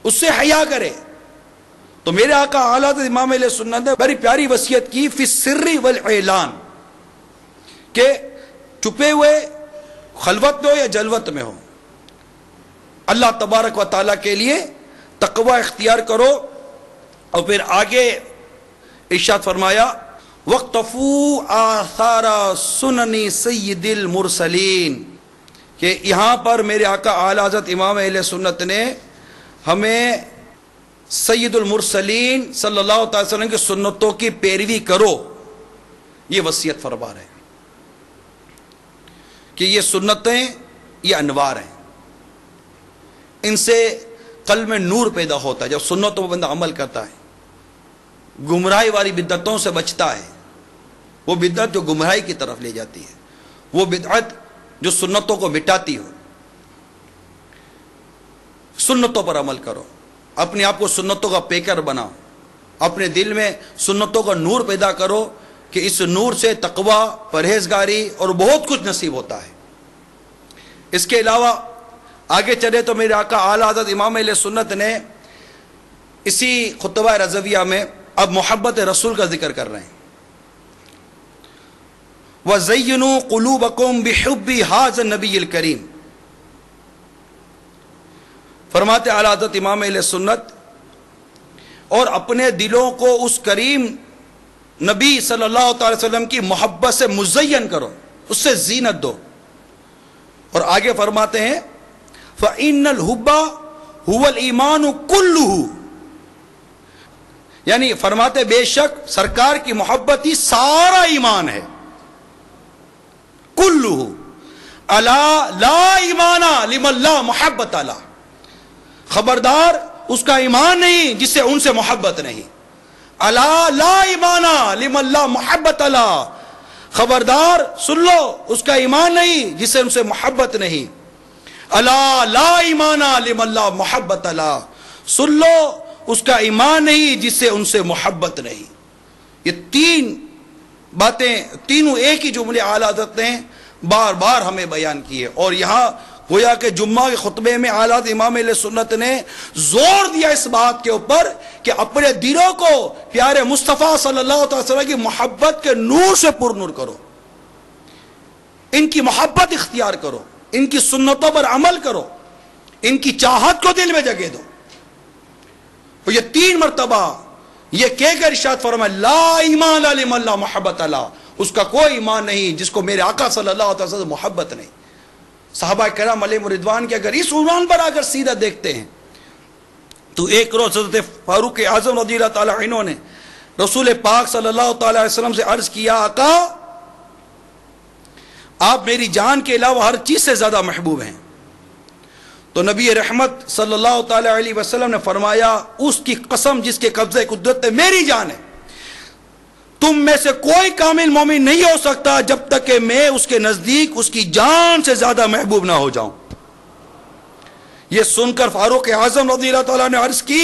اس سے حیا کرے۔ تو میرے آقا اعلیٰ امام اہل سنت نے بڑی پیاری وصیت کی، فی السر والاعلان، کہ چھپے ہوئے خلوت میں ہو یا جلوت میں ہو، اللہ تبارک و تعالیٰ کے لیے تقوی اختیار کرو۔ اور پھر آگے ارشاد فرمایا وَاقْتَفُوا آثَارَ سُنَنِ سَيِّدِ الْمُرْسَلِينَ، کہ یہاں پر میرے آقا اعلیٰ حضرت امام اہل سنت نے ہمیں سید المرسلین صلی اللہ تعالی وسلم کی سنتوں کی پیروی کرو، یہ وصیت فرما رہے ہیں کہ یہ سنتیں یہ انوار ہیں، ان سے قلب میں نور پیدا ہوتا ہے۔ جب سنتوں پر بندہ عمل کرتا ہے، گمراہی والی بدعتوں سے بچتا ہے، وہ بدعت جو گمراہی کی طرف لے جاتی ہے، وہ بدعت جو سنتوں کو مٹاتی ہو۔ سنتوں پر عمل کرو، اپنے آپ کو سنتوں کا پیکر بناؤ، اپنے دل میں سنتوں کا نور پیدا کرو کہ اس نور سے تقوی، پرہیزگاری اور بہت کچھ نصیب ہوتا ہے۔ اس کے علاوہ آگے چلے تو میرے آقا اعلیٰ حضرت امام اہل سنت نے اسی خطبہ رضویہ میں اب محبت رسول کا ذکر کر رہے ہیں۔ وَزَيِّنُوا قُلُوبَكُمْ بِحُبِّ هَذَا النَّبِيِّ الْكَرِيمِ، فرماتے اعلیٰ حضرت امام اہل سنت، اور اپنے دلوں کو اس کریم نبی صلی اللہ تعالی وسلم کی محبت سے مزین کرو، اس سے زینت دو۔ اور آگے فرماتے ہیں فَإِنَّ الْحُبَّ هُوَ الْإِيمَانُ كُلُّهُ، یعنی فرماتے بے شک سرکار کی محبت ہی سارا ایمان ہے۔ كُلُّهُ أَلَا لَا إِيمَانَ لِمَنْ لَا مُحَبَّةَ لَهُ، خبردار اس کا ایمان نہیں جس سے ان سے محبت نہیں۔ الا لا ایمان لمن لا محبت لا، خبردار سن لو اس کا ایمان نہیں جس سے ان سے محبت نہیں۔ الا لا ایمان لمن لا محبت لا، سن لو اس کا ایمان نہیں جس سے ان سے محبت نہیں۔ یہ تین باتیں، تینوں ایک ہی جملے اعلیٰ حضرت نے بار بار ہمیں بیان کیے، اور یہاں گویا کہ جمعہ کے خطبے میں اعلیٰ امام اہل سنت نے زور دیا اس بات کے اوپر کہ اپنے دلوں کو پیارے مصطفیٰ صلی اللہ علیہ وسلم کی محبت کے نور سے پر نور کرو، ان کی محبت اختیار کرو، ان کی سنتوں پر عمل کرو، ان کی چاہت کو دل میں جگہ دو۔ اور یہ تین مرتبہ یہ کہہ کر ارشاد فرمایا لا ایمان لمن لا محبت لا، اس کا کوئی ایمان نہیں جس کو میرے آقا صلی اللہ علیہ وسلم محبت نہیں۔ صحابہ کرام علیہم رضوان کے اگر اس عنوان پر اگر سیرت دیکھتے ہیں تو ایک روز حضرت فاروق اعظم رضی اللہ تعالی عنہ نے رسول پاک صلی اللہ تعالی علیہ وسلم سے عرض کیا آقا آپ میری جان کے علاوہ ہر چیز سے زیادہ محبوب ہیں۔ تو نبی رحمت صلی اللہ تعالی علیہ وسلم نے فرمایا اس کی قسم جس کے قبضے قدرت میری جان ہے، تم میں سے کوئی کامل مومن نہیں ہو سکتا جب تک کہ میں اس کے نزدیک اس کی جان سے زیادہ محبوب نہ ہو جاؤں۔ یہ سن کر فاروق اعظم رضی اللہ تعالیٰ نے عرض کی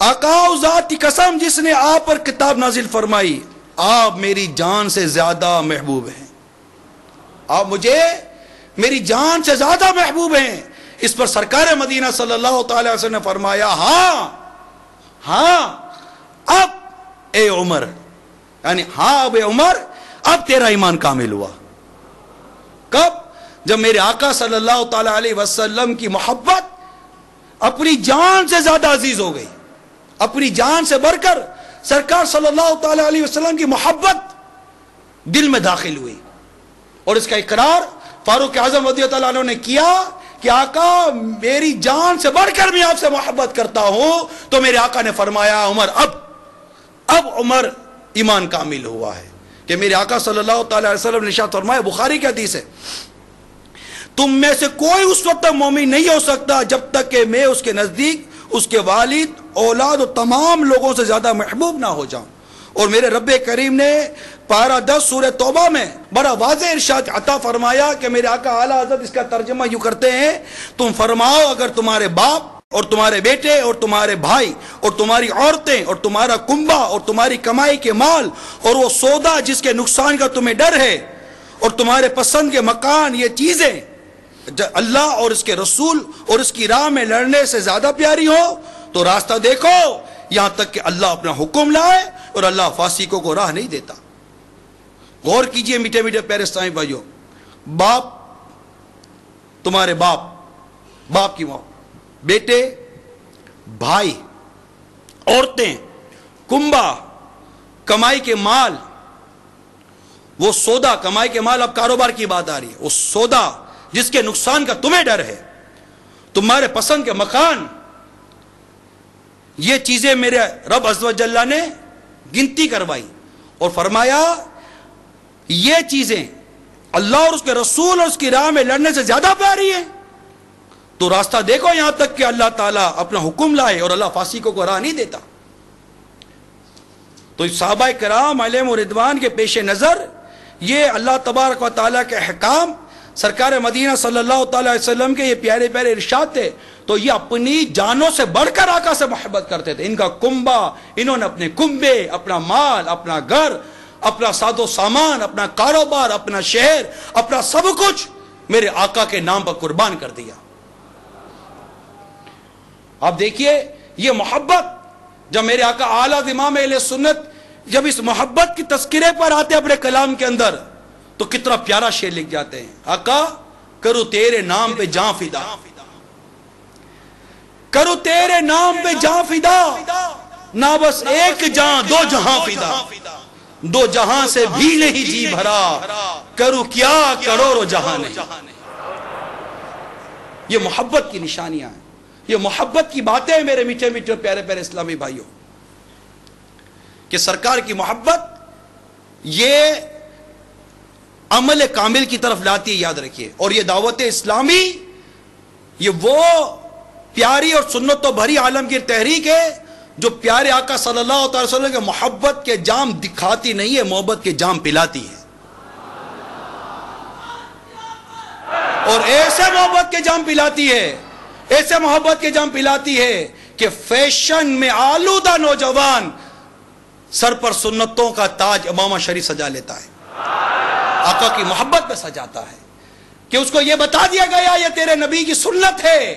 آقا اس ذات کی قسم جس نے آپ پر کتاب نازل فرمائی، آپ میری جان سے زیادہ محبوب ہیں، آپ مجھے میری جان سے زیادہ محبوب ہیں۔ اس پر سرکار مدینہ صلی اللہ تعالی وسلم نے فرمایا ہاں اب اے عمر، یعنی ہاں اب عمر اب تیرا ایمان کامل ہوا۔ کب؟ جب میرے آقا صلی اللہ تعالی علیہ وسلم کی محبت اپنی جان سے زیادہ عزیز ہو گئی، اپنی جان سے بڑھ کر سرکار صلی اللہ تعالی علیہ وسلم کی محبت دل میں داخل ہوئی، اور اس کا اقرار فاروق اعظم رضی اللہ عنہ نے کیا کہ آقا میری جان سے بڑھ کر میں آپ سے محبت کرتا ہوں۔ تو میرے آقا نے فرمایا عمر اب عمر ایمان کامل ہوا ہے، کہ میرے آقا صلی اللہ تعالی علیہ وسلم نے ارشاد فرمایا، بخاری کی حدیث ہے، تم میں سے کوئی اس وقت تک مومن نہیں ہو سکتا جب تک کہ میں اس کے نزدیک اس کے والد، اولاد اور تمام لوگوں سے زیادہ محبوب نہ ہو جاؤں. اور میرے رب کریم نے پارہ 10 سورہ توبہ میں بڑا واضح ارشاد عطا فرمایا کہ میرے آقا اعلیٰ حضرت اس کا ترجمہ یوں کرتے ہیں، تم فرماؤ اگر تمہارے باپ اور تمہارے بیٹے اور تمہارے بھائی اور تمہاری عورتیں اور تمہارا کنبہ اور تمہاری کمائی کے مال اور وہ سودا جس کے نقصان کا تمہیں ڈر ہے اور تمہارے پسند کے مکان، یہ چیزیں اللہ اور اس کے رسول اور اس کی راہ میں لڑنے سے زیادہ پیاری ہو تو راستہ دیکھو، یہاں تک کہ اللہ اپنا حکم لائے اور اللہ فاسقوں کو راہ نہیں دیتا. غور کیجئے میٹھے میٹھے پیارے اسلامی بھائیوں، باپ، تمہارے باپ کی ماں، بیٹے، بھائی، عورتیں، کنبہ، کمائی کے مال، وہ سودا، کمائی کے مال، اب کاروبار کی بات آ رہی ہے، وہ سودا جس کے نقصان کا تمہیں ڈر ہے، تمہارے پسند کے مکان، یہ چیزیں میرے رب عز و جل نے گنتی کروائی اور فرمایا یہ چیزیں اللہ اور اس کے رسول اور اس کی راہ میں لڑنے سے زیادہ پیاری ہیں، تو راستہ دیکھو یہاں تک کہ اللہ تعالیٰ اپنا حکم لائے اور اللہ فاسقوں کو راہ نہیں دیتا. تو صحابہ کرام علیہم رضوان کے پیش نظر یہ اللہ تبارک و تعالیٰ کے احکام، سرکار مدینہ صلی اللہ تعالی علیہ وسلم کے یہ پیارے پیارے ارشاد تھے، تو یہ اپنی جانوں سے بڑھ کر آقا سے محبت کرتے تھے. ان کا کنبہ، انہوں نے اپنے کنبے، اپنا مال، اپنا گھر، اپنا ساد و سامان، اپنا کاروبار، اپنا شہر، اپنا سب کچھ میرے آقا کے نام پر قربان کر دیا. آپ دیکھیے یہ محبت، جب میرے آقا اعلیٰ امام اہل سنت جب اس محبت کی تذکرے پر آتے اپنے کلام کے اندر تو کتنا پیارا شعر لکھ جاتے ہیں. آقا کرو تیرے نام پہ جاں فدا، کرو تیرے نام پہ جاں فدا، نہ بس ایک جاں دو جہاں فدا، دو جہاں سے بھی نہیں جی بھرا، کرو کیا کروڑوں جہاں نہیں. یہ محبت کی نشانیاں ہیں، یہ محبت کی باتیں میرے میٹھے میٹھے پیارے پیارے اسلامی بھائیوں، کہ سرکار کی محبت یہ عمل کامل کی طرف لاتی ہے، یاد رکھیے. اور یہ دعوت اسلامی یہ وہ پیاری اور سنت و بھری عالمگیر تحریک ہے جو پیارے آقا صلی اللہ علیہ وسلم کے محبت کے جام دکھاتی نہیں ہے، محبت کے جام پلاتی ہے. اور ایسے محبت کے جام پلاتی ہے، ایسے محبت کے جام پلاتی ہے کہ فیشن میں آلودہ نوجوان سر پر سنتوں کا تاج امامہ شریف سجا لیتا ہے، آقا کی محبت میں سجاتا ہے، کہ اس کو یہ بتا دیا گیا یہ تیرے نبی کی سنت ہے.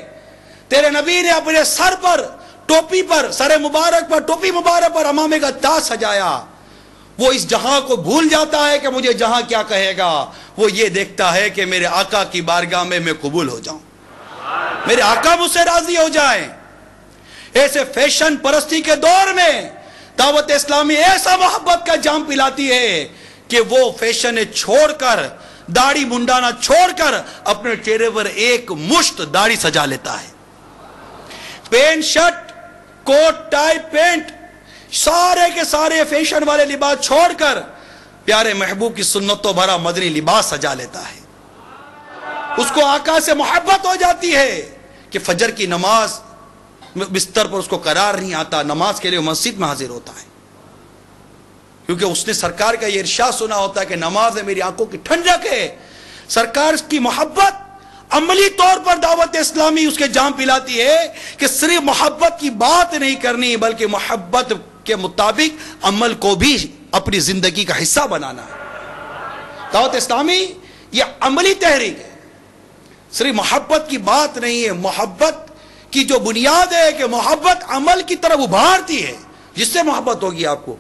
تیرے نبی نے اپنے سر پر ٹوپی پر، سر مبارک پر، ٹوپی مبارک پر امامے کا تاج سجایا. وہ اس جہاں کو بھول جاتا ہے کہ مجھے جہاں کیا کہے گا، وہ یہ دیکھتا ہے کہ میرے آقا کی بارگاہ میں قبول ہو جاؤں، میرے آقا مجھ سے راضی ہو جائیں. ایسے فیشن پرستی کے دور میں دعوت اسلامی ایسا محبت کا جام پلاتی ہے کہ وہ فیشن چھوڑ کر، داڑھی منڈانا چھوڑ کر اپنے چہرے پر ایک مشت داڑھی سجا لیتا ہے. پینٹ شرٹ، کوٹ ٹائی پینٹ، سارے کے سارے فیشن والے لباس چھوڑ کر پیارے محبوب کی سنتوں بھرا مدنی لباس سجا لیتا ہے. اس کو آقا سے محبت ہو جاتی ہے کہ فجر کی نماز بستر پر اس کو قرار نہیں آتا، نماز کے لیے مسجد میں حاضر ہوتا ہے، کیونکہ اس نے سرکار کا یہ ارشاد سنا ہوتا ہے کہ نماز ہے میری آنکھوں کی ٹھنڈک ہے. سرکار کی محبت عملی طور پر دعوت اسلامی اس کے جام پلاتی ہے کہ صرف محبت کی بات نہیں کرنی بلکہ محبت کے مطابق عمل کو بھی اپنی زندگی کا حصہ بنانا ہے. دعوت اسلامی یہ عملی تحریک ہے، صرف محبت کی بات نہیں ہے. محبت کی جو بنیاد ہے کہ محبت عمل کی طرف ابھارتی ہے. جس سے محبت ہوگی، آپ کو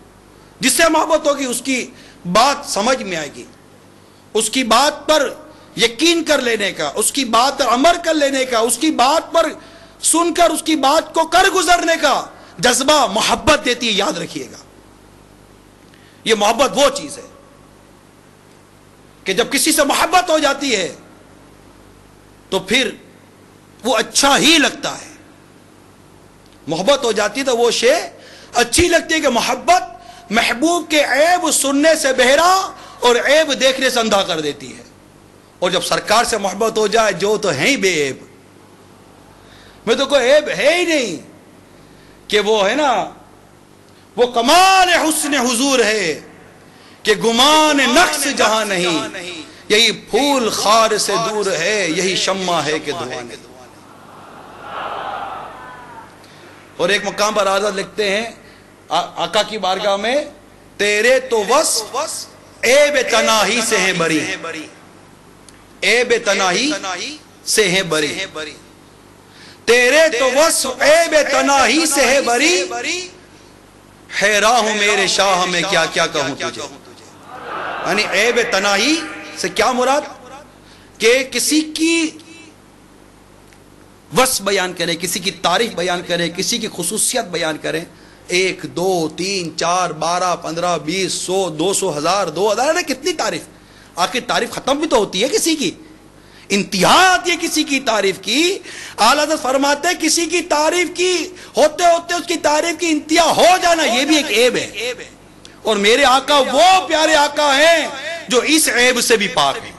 جس سے محبت ہوگی اس کی بات سمجھ میں آئے گی، اس کی بات پر یقین کر لینے کا، اس کی بات پر عمل کر لینے کا، اس کی بات پر سن کر اس کی بات کو کر گزرنے کا جذبہ محبت دیتی ہے. یاد رکھیے گا، یہ محبت وہ چیز ہے کہ جب کسی سے محبت ہو جاتی ہے تو پھر وہ اچھا ہی لگتا ہے. محبت ہو جاتی تو وہ شے اچھی لگتی ہے کہ محبت محبوب کے عیب سننے سے بہرا اور عیب دیکھنے سے اندھا کر دیتی ہے. اور جب سرکار سے محبت ہو جائے جو تو ہیں ہی بے عیب, میں تو کوئی عیب ہے ہی نہیں, کہ وہ ہے نا وہ کمال حسن حضور ہے کہ گمان نقص جہاں نہیں, یہی پھول خار سے دور ہے, یہی شمع ہے کہ دھواں نہیں. اور ایک مقام پر حضرت لکھتے ہیں آقا کی بارگاہ میں, تیرے تو وصف عیب تناہی سے ہیں بری, عیب تناہی سے ہیں بری, تیرے تو وصف عیب تناہی سے ہے بری, حیران ہوں میرے شاہ میں کیا کیا کہوں تجھے. یعنی عیب تناہی سے کیا مراد, کہ کسی کی وصف بیان کرے, کسی کی تعریف بیان کرے, کسی کی خصوصیت بیان کرے, 1 2 3 4 12 15 20 100 200 1000 2000 کتنی تعریف, آخر تعریف ختم بھی تو ہوتی ہے کسی کی, انتہا آتی ہے کسی کی تعریف کی. اعلیٰ حضرت فرماتے ہیں کسی کی تعریف کی ہوتے ہوتے اس کی تعریف کی انتہا ہو جانا یہ بھی ایک عیب ہے. اور میرے آقا وہ پیارے آقا ہیں جو اس عیب سے بھی پاک ہیں,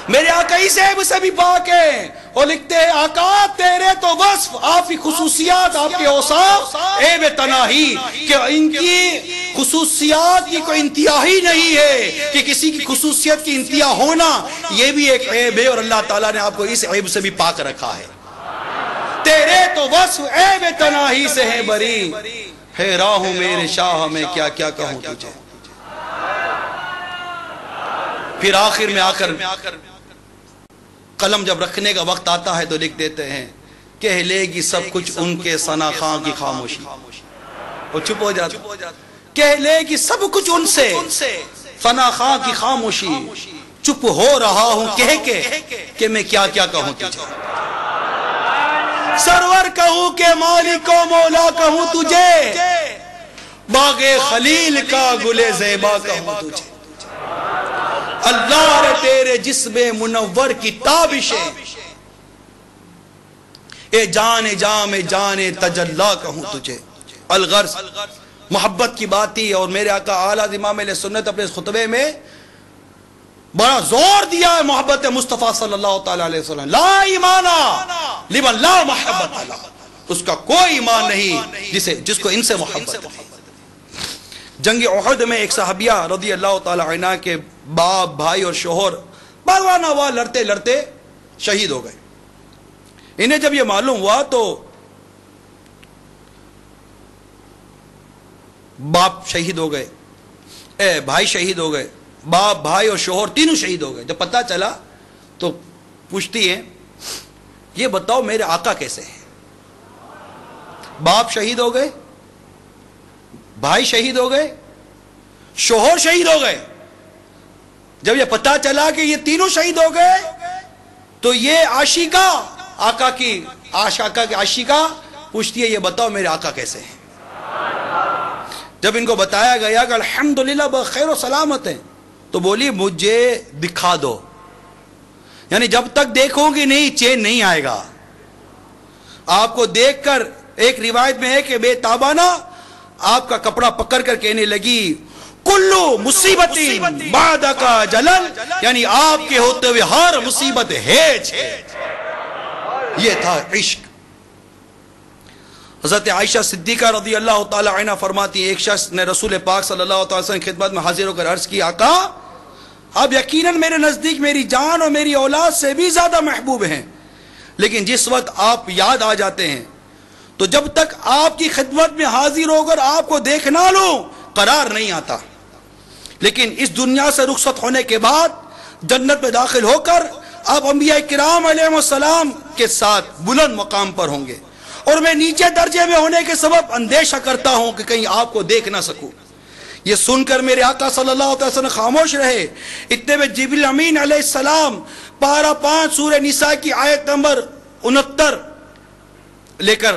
میرے آقا اس عیب سے بھی پاک ہیں. اور لکھتے ہیں آقا تیرے تو وصف, آپ کی خصوصیات, آپ کے اوصاف عیب تناہی, کہ ان کی خصوصیات کی کوئی انتہا ہی نہیں ہے, کہ کسی کی خصوصیت کی انتہا ہونا یہ بھی ایک عیب ہے, اور اللہ تعالیٰ نے آپ کو اس عیب سے بھی پاک رکھا ہے. تیرے تو وصف عیب تناہی سے ہے بری, حیران ہوں میرے شاہ میں کیا کیا کہوں تجھے. پھر آخر میں آ کر قلم جب رکھنے کا وقت آتا ہے تو لکھ دیتے ہیں, کہہ لے گی سب کچھ ان کے ثنا خاں کی خاموشی, وہ چپ ہو جاتا, کہہ لے گی سب کچھ ان سے ثنا خاں کی خاموشی, چپ ہو رہا ہوں کہہ کے کہ میں کیا کیا کہوں تجھے. سرور کہوں کہ مالک و مولا کہوں تجھے, باغ خلیل کا گل زیبا کہوں تجھے. اللہ رے تیرے جسم منور کی تابشیں, اے جان جام جان تجلا کہوں تجھے. الغرض محبت کی بات تھی, اور میرے آقا اعلیٰ امام اہل سنت اپنے اس خطبے میں بڑا زور دیا ہے محبت مصطفیٰ صلی اللہ تعالی علیہ وسلم. لا ایمانا لمن لا محبت اللہ, اس کا کوئی ایمان نہیں جس کو ان سے محبت ہے. جنگ احد میں ایک صحابیہ رضی اللہ تعالی عنہ کے باپ بھائی اور شوہر باغانہ ہوا, لڑتے لڑتے شہید ہو گئے. انہیں جب یہ معلوم ہوا تو باپ شہید ہو گئے, بھائی شہید ہو گئے, باپ بھائی اور شوہر تینوں شہید ہو گئے. جب پتہ چلا تو پوچھتی ہیں یہ بتاؤ میرے آقا کیسے ہیں. باپ شہید ہو گئے, بھائی شہید ہو گئے, شوہر شہید ہو گئے. جب یہ پتہ چلا کہ یہ تینوں شہید ہو گئے تو یہ عاشقہ آقا کی عاشقہ پوچھتی ہے یہ بتاؤ میرے آقا کیسے ہیں. جب ان کو بتایا گیا کہ الحمدللہ بخیر و سلامت ہیں تو بولی مجھے دکھا دو, یعنی جب تک دیکھو گی نہیں چین نہیں آئے گا. آپ کو دیکھ کر ایک روایت میں ہے کہ بے تابانہ آپ کا کپڑا پکڑ کر کہنے لگی کلو مصیبت بعد کا جلل, یعنی آپ کے ہوتے ہوئے ہر مصیبت ہیج ہے. یہ تھا عشق. حضرت عائشہ صدیقہ رضی اللہ تعالی عنہ فرماتی ایک شخص نے رسول پاک صلی اللہ تعالی وسلم کی خدمت میں حاضر ہو کر عرض کی آقا آپ یقیناً میرے نزدیک میری جان اور میری اولاد سے بھی زیادہ محبوب ہیں, لیکن جس وقت آپ یاد آ جاتے ہیں تو جب تک آپ کی خدمت میں حاضر ہو کر آپ کو دیکھ نہ لوں قرار نہیں آتا. لیکن اس دنیا سے رخصت ہونے کے بعد جنت میں داخل ہو کر آپ انبیاء کرام علیہ السلام کے ساتھ بلند مقام پر ہوں گے, اور میں نیچے درجے میں ہونے کے سبب اندیشہ کرتا ہوں کہ کہیں آپ کو دیکھ نہ سکوں. یہ سن کر میرے آقا صلی اللہ علیہ وسلم خاموش رہے. اتنے میں جبریل امین علیہ السلام پارہ 5 سورہ نساء کی آیت نمبر 69 لے کر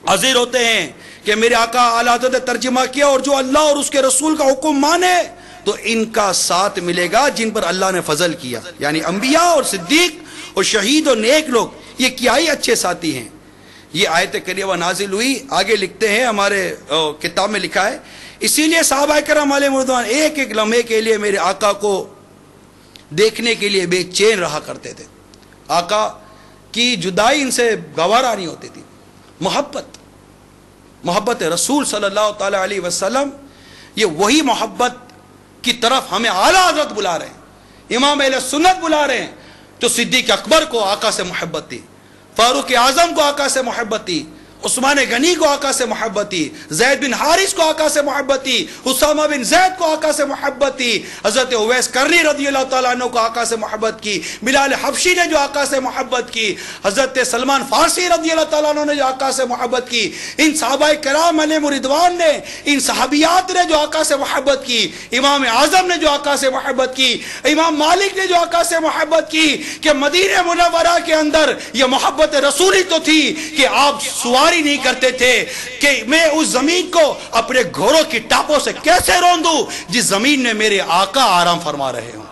حاضر ہوتے ہیں کہ میرے آقا اعلیٰ حضرت نے ترجمہ کیا اور جو اللہ اور اس کے رسول کا حکم مانے تو ان کا ساتھ ملے گا جن پر اللہ نے فضل کیا, یعنی انبیاء اور صدیق اور شہید اور نیک لوگ یہ کیا ہی اچھے ساتھی ہیں. یہ آیت کریمہ نازل ہوئی. آگے لکھتے ہیں ہمارے کتاب میں لکھا ہے اسی لیے صحابہ کرام علیہم رضوان ایک ایک لمحے کے لیے میرے آقا کو دیکھنے کے لیے بے چین رہا کرتے تھے. آقا کی جدائی ان سے گوارا نہیں ہوتی تھی. محبت رسول صلی اللہ تعالی علیہ وسلم، یہ وہی محبت کی طرف ہمیں اعلیٰ حضرت بلا رہے ہیں، امام اہل سنت بلا رہے ہیں. تو صدیق اکبر کو آقا سے محبت تھی، فاروق اعظم کو آقا سے محبت تھی، عثمان غنی کو آقا سے محبت تھی، زید بن حارث کو آقا سے محبت تھی، اسامہ بن زید کو آقا سے محبت تھی، حضرت اویس کرنی رضی اللہ تعالیٰ عنہ کو آقا سے محبت کی، بلال حبشی نے جو آقا سے محبت کی، حضرت سلمان فارسی رضی اللہ تعالیٰ عنہ نے جو آقا سے محبت کی، ان صحابہ کرام علیہم رضوان نے، ان صحابیات نے جو آقا سے محبت کی، امام اعظم نے جو آقا سے محبت کی، امام مالک نے جو آقا سے محبت کی، کہ مدینہ منورہ کے اندر یہ محبت رسولی تو تھی کہ آپ سواری نہیں کرتے تھے کہ میں اس زمین کو اپنے گھوڑوں کی ٹاپوں سے کیسے روندوں جس زمین میں میرے آقا آرام فرما رہے ہوں.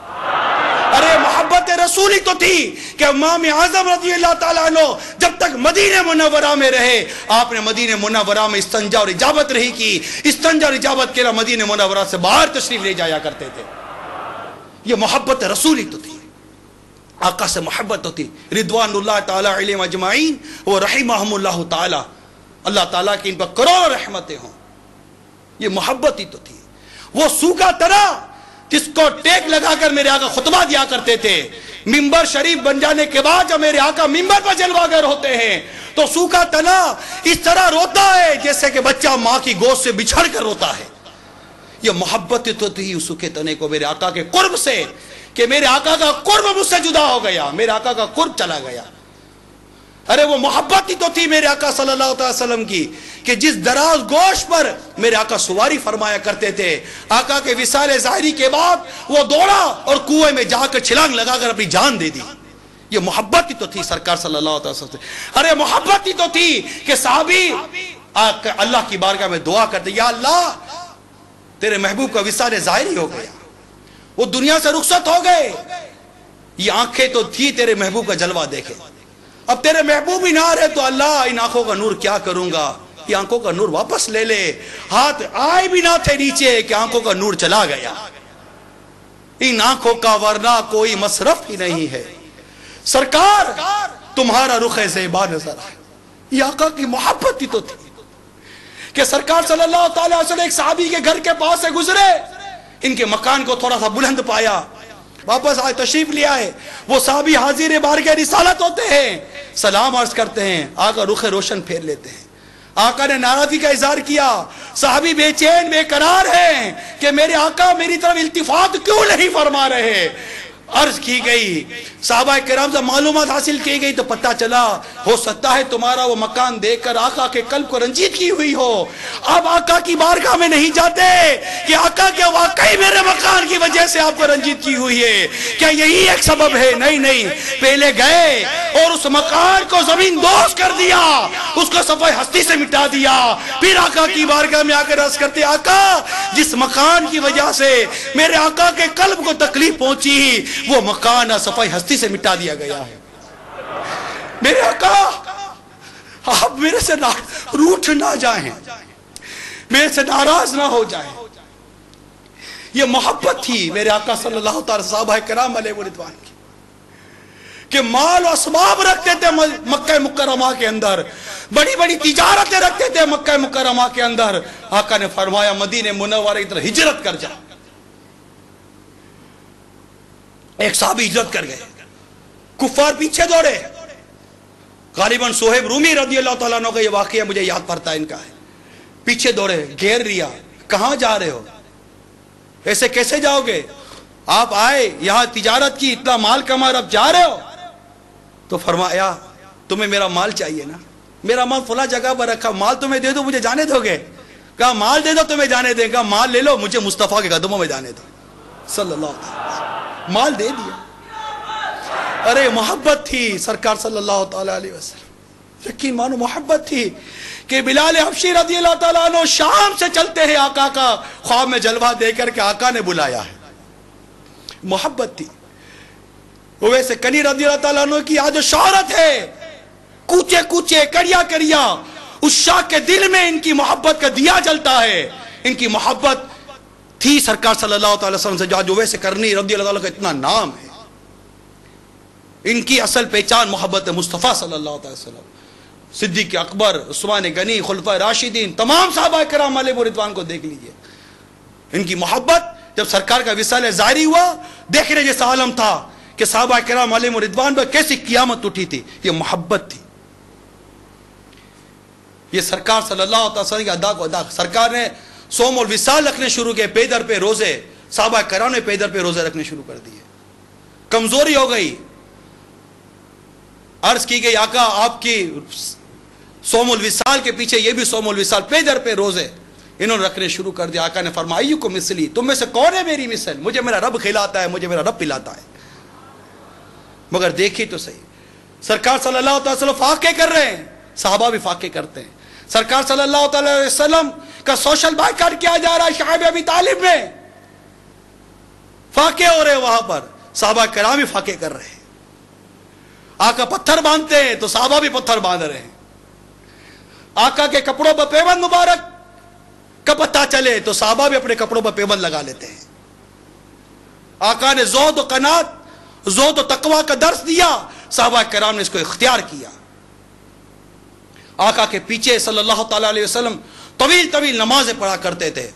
ارے محبت رسولی تو تھی کہ امام اعظم رضی اللہ تعالیٰ عنہ جب تک مدینہ منورہ میں رہے، آپ نے مدینہ منورہ میں استنجا اور اجابت رہی کی، استنجا اور اجابت کے لیے مدینہ منورہ سے باہر تشریف لے جایا کرتے تھے. یہ محبت رسولی تو تھی، آقا سے محبت ہوتی. رضوان اللہ تعالی علیہم اجمعین و رحمہم اللہ تعالی، اللہ تعالیٰ کی ان پر کروڑوں رحمتیں ہوں. یہ محبت ہی تو تھی. وہ سوکھا تنا جس کو ٹیک لگا کر میرے آقا خطبہ دیا کرتے تھے، ممبر شریف بن جانے کے بعد جب میرے آقا ممبر پر جلوہ گر ہوتے ہیں تو سوکھا تنا اس طرح روتا ہے جیسے کہ بچہ ماں کی گود سے بچھڑ کر روتا ہے. یہ محبت تو تھی اس سوکھے تنے کو میرے آقا کے قرب سے، کہ میرے آقا کا قرب مجھ سے جدا ہو گیا، میرے آقا کا قرب چلا گیا. ارے وہ محبت ہی تو تھی میرے آقا صلی اللہ علیہ وسلم کی کہ جس دراز گوشت پر میرے آقا سواری فرمایا کرتے تھے، آقا کے وصال ظاہری کے بعد وہ دوڑا اور کنویں میں جا کر چھلانگ لگا کر اپنی جان دے دی. یہ محبت ہی تو تھی سرکار صلی اللہ علیہ وسلم. ارے محبت ہی تو تھی کہ صحابی اللہ کی بارگاہ میں دعا کرتے، یا اللہ تیرے محبوب کا وصال ظاہری ہو گیا، وہ دنیا سے رخصت ہو گئے، یہ آنکھیں تو تھی تیرے محبوب کا جلوہ دیکھے، اب تیرے محبوب ہی نہ رہے تو اللہ ان آنکھوں کا نور کیا کروں گا، یہ آنکھوں کا نور واپس لے لے. ہاتھ آئے بھی نہ تھے نیچے کہ آنکھوں کا نور چلا گیا. ان آنکھوں کا ورنہ کوئی مصرف ہی نہیں ہے، سرکار تمہارا رخ زیبا نظر آئے. یہ آقا کی محبت ہی تو تھی کہ سرکار صلی اللہ تعالی وسلم ایک صحابی کے گھر کے پاس سے گزرے، ان کے مکان کو تھوڑا سا بلند پایا، واپس آئے تشریف لے آئے. وہ صحابی حاضر بارگاہ رسالت ہوتے ہیں، سلام عرض کرتے ہیں، آقا رخ روشن پھیر لیتے ہیں. آقا نے ناراضی کا اظہار کیا، صحابی بے چین بے قرار ہیں کہ میرے آقا میری طرف التفات کیوں نہیں فرما رہے. عرض کی گئی، صحابہ کرام سے معلومات حاصل کی گئی تو پتہ چلا ہو سکتا ہے تمہارا وہ مکان دیکھ کر آقا کے قلب کو رنجیت کی ہوئی ہو. اب آقا کی بارگاہ میں نہیں جاتے کہ آقا کے واقعی میرے مکان کی وجہ سے آپ کو رنجیت کی ہوئی ہے، کیا یہی ایک سبب ہے؟ نہیں، پہلے گئے اور اس مکان کو زمین دوز کر دیا، اس کو صفحہ ہستی سے مٹا دیا. پھر آقا کی بارگاہ میں آ کر عرض کرتے، آقا جس مکان کی وجہ سے میرے آقا کے قلب کو تکلیف پہنچی وہ مکان صفحہ ہستی سے مٹا دیا گیا ہے. میرے آقا آپ میرے سے روٹھ نہ جائیں، میرے سے ناراض نہ ہو جائیں. یہ محبت تھی میرے آقا صلی اللہ تعالی صحابہ کرام علیہ رضوان کی کہ مال و اسباب رکھتے تھے مکہ مکرمہ کے اندر، بڑی بڑی تجارتیں رکھتے تھے مکہ مکرمہ کے اندر. آقا نے فرمایا مدینہ منورہ کی طرف ہجرت کر جا. ایک صحابی ہجرت کر گئے، کفار پیچھے دوڑے. غالباً صہیب رومی رضی اللہ تعالیٰ عنہ کا یہ واقعہ مجھے یاد پڑتا ہے، ان کا ہے. پیچھے دوڑے، گھیر لیا، کہاں جا رہے ہو، ایسے کیسے جاؤ گے، آپ آئے یہاں تجارت کی، اتنا مال کما اب جا رہے ہو. تو فرمایا تمہیں میرا مال چاہیے نا، میرا مال فلاں جگہ پر رکھا، مال تمہیں دے دو مجھے جانے دو گے. کہا مال دے دو تمہیں جانے دیں گا، مال لے لو مجھے مصطفیٰ کے قدموں میں جانے دو صلی اللہ علیہ وسلم. مال دے دیا. ارے محبت تھی سرکار صلی اللہ تعالی علیہ وسلم، یقین مانو محبت تھی کہ بلال حبشی رضی اللہ تعالیٰ عنہ شام سے چلتے ہیں آقا کا خواب میں جلوہ دے کر کے آقا نے بلایا ہے. محبت تھی. ویسے کنی رضی اللہ تعالیٰ عنہ کی آج شہرت ہے، کوچے کوچے کریا کریا اس شاہ کے دل میں ان کی محبت کا دیا جلتا ہے. ان کی محبت تھی سرکار صلی اللہ تعالی وسلم سے. جو ویسے کرنی رضی اللہ تعالیٰ کا اتنا نام ہے, ان کی اصل پہچان محبت مصطفیٰ صلی اللہ تعالی وسلم. صدیق اکبر, عثمان غنی, خلفائے راشدین, تمام صحابہ کرام علیہ رضوان کو دیکھ لیجئے. ان کی محبت جب سرکار کا وصال ظاہری ہوا, دیکھنے جیسا عالم تھا کہ صحابہ کرام علیہ رضوان پر کیسی قیامت اٹھی تھی. یہ محبت تھی. یہ سرکار صلی اللہ علیہ وسلم کی ادا کو ادا. سرکار نے صوم اور وصال رکھنے شروع کیے, پیدر پہ روزے. صحابہ کرام نے پیدر پہ روزے رکھنے شروع کر دیے. کمزوری ہو گئی. عرض کی گئی آقا آپ کی صوم الوصال کے پیچھے یہ بھی صوم الوصال, پیدر پہ روزے انہوں نے رکھنے شروع کر دیا. آقا نے فرمایا ایکم مثلی, تم میں سے کون ہے میری مثل؟ مجھے میرا رب کھلاتا ہے, مجھے میرا رب پلاتا ہے. مگر دیکھیے تو صحیح, سرکار صلی اللہ علیہ وسلم فاقے کر رہے ہیں, صحابہ بھی فاقے کرتے ہیں. سرکار صلی اللہ علیہ وسلم کا سوشل بائیکاٹ کیا جا رہا ہے شعیب ابی طالب میں, فاقے ہو رہے ہیں وہاں پر, صحابہ کرام بھی فاقے کر رہے ہیں. آقا پتھر باندھتے ہیں تو صحابہ بھی پتھر باندھ رہے ہیں. آقا کے کپڑوں پر پیوند مبارک کا پتہ چلے تو صحابہ بھی اپنے کپڑوں پر پیوند لگا لیتے ہیں. آقا نے زہد و قناعت, زہد و تقوی کا درس دیا, صحابہ کرام نے اس کو اختیار کیا. آقا کے پیچھے صلی اللہ تعالی علیہ وسلم طویل طویل نمازیں پڑھا کرتے تھے.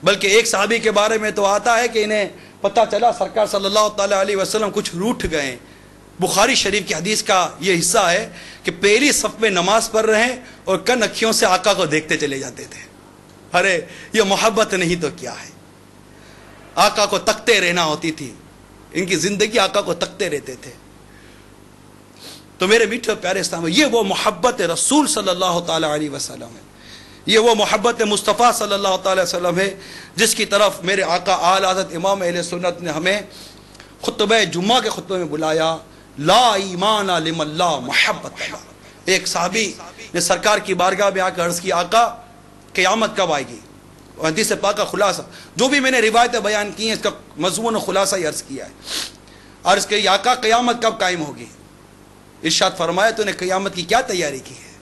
بلکہ ایک صحابی کے بارے میں تو آتا ہے کہ انہیں پتہ چلا سرکار صلی اللہ تعالی علیہ وسلم کچھ روٹھ گئے. بخاری شریف کی حدیث کا یہ حصہ ہے کہ پہلی صف میں نماز پڑھ رہے ہیں اور کن اکھیوں سے آقا کو دیکھتے چلے جاتے تھے. ارے یہ محبت نہیں تو کیا ہے. آقا کو تکتے رہنا ہوتی تھی, ان کی زندگی آقا کو تکتے رہتے تھے. تو میرے میٹھے پیارے اسلام, یہ وہ محبت رسول صلی اللہ تعالی علیہ وسلم ہے, یہ وہ محبت مصطفیٰ صلی اللہ تعالی وسلم ہے جس کی طرف میرے آقا اعلی حضرت امام اہل سنت نے ہمیں خطبہ جمعہ کے خطبے میں بلایا. لا ایمان لمن لا محبت اللہ. ایک صحابی نے سرکار کی بارگاہ میں آ کر عرض کی آقا قیامت کب آئے گی؟ حدیث پاک کا خلاصہ جو بھی میں نے روایتیں بیان کی ہیں اس کا مضمون و خلاصہ ہی عرض کیا ہے. عرض کہ آقا قیامت کب قائم ہوگی؟ ارشاد فرمایا تو نے قیامت کی کیا تیاری کی ہے؟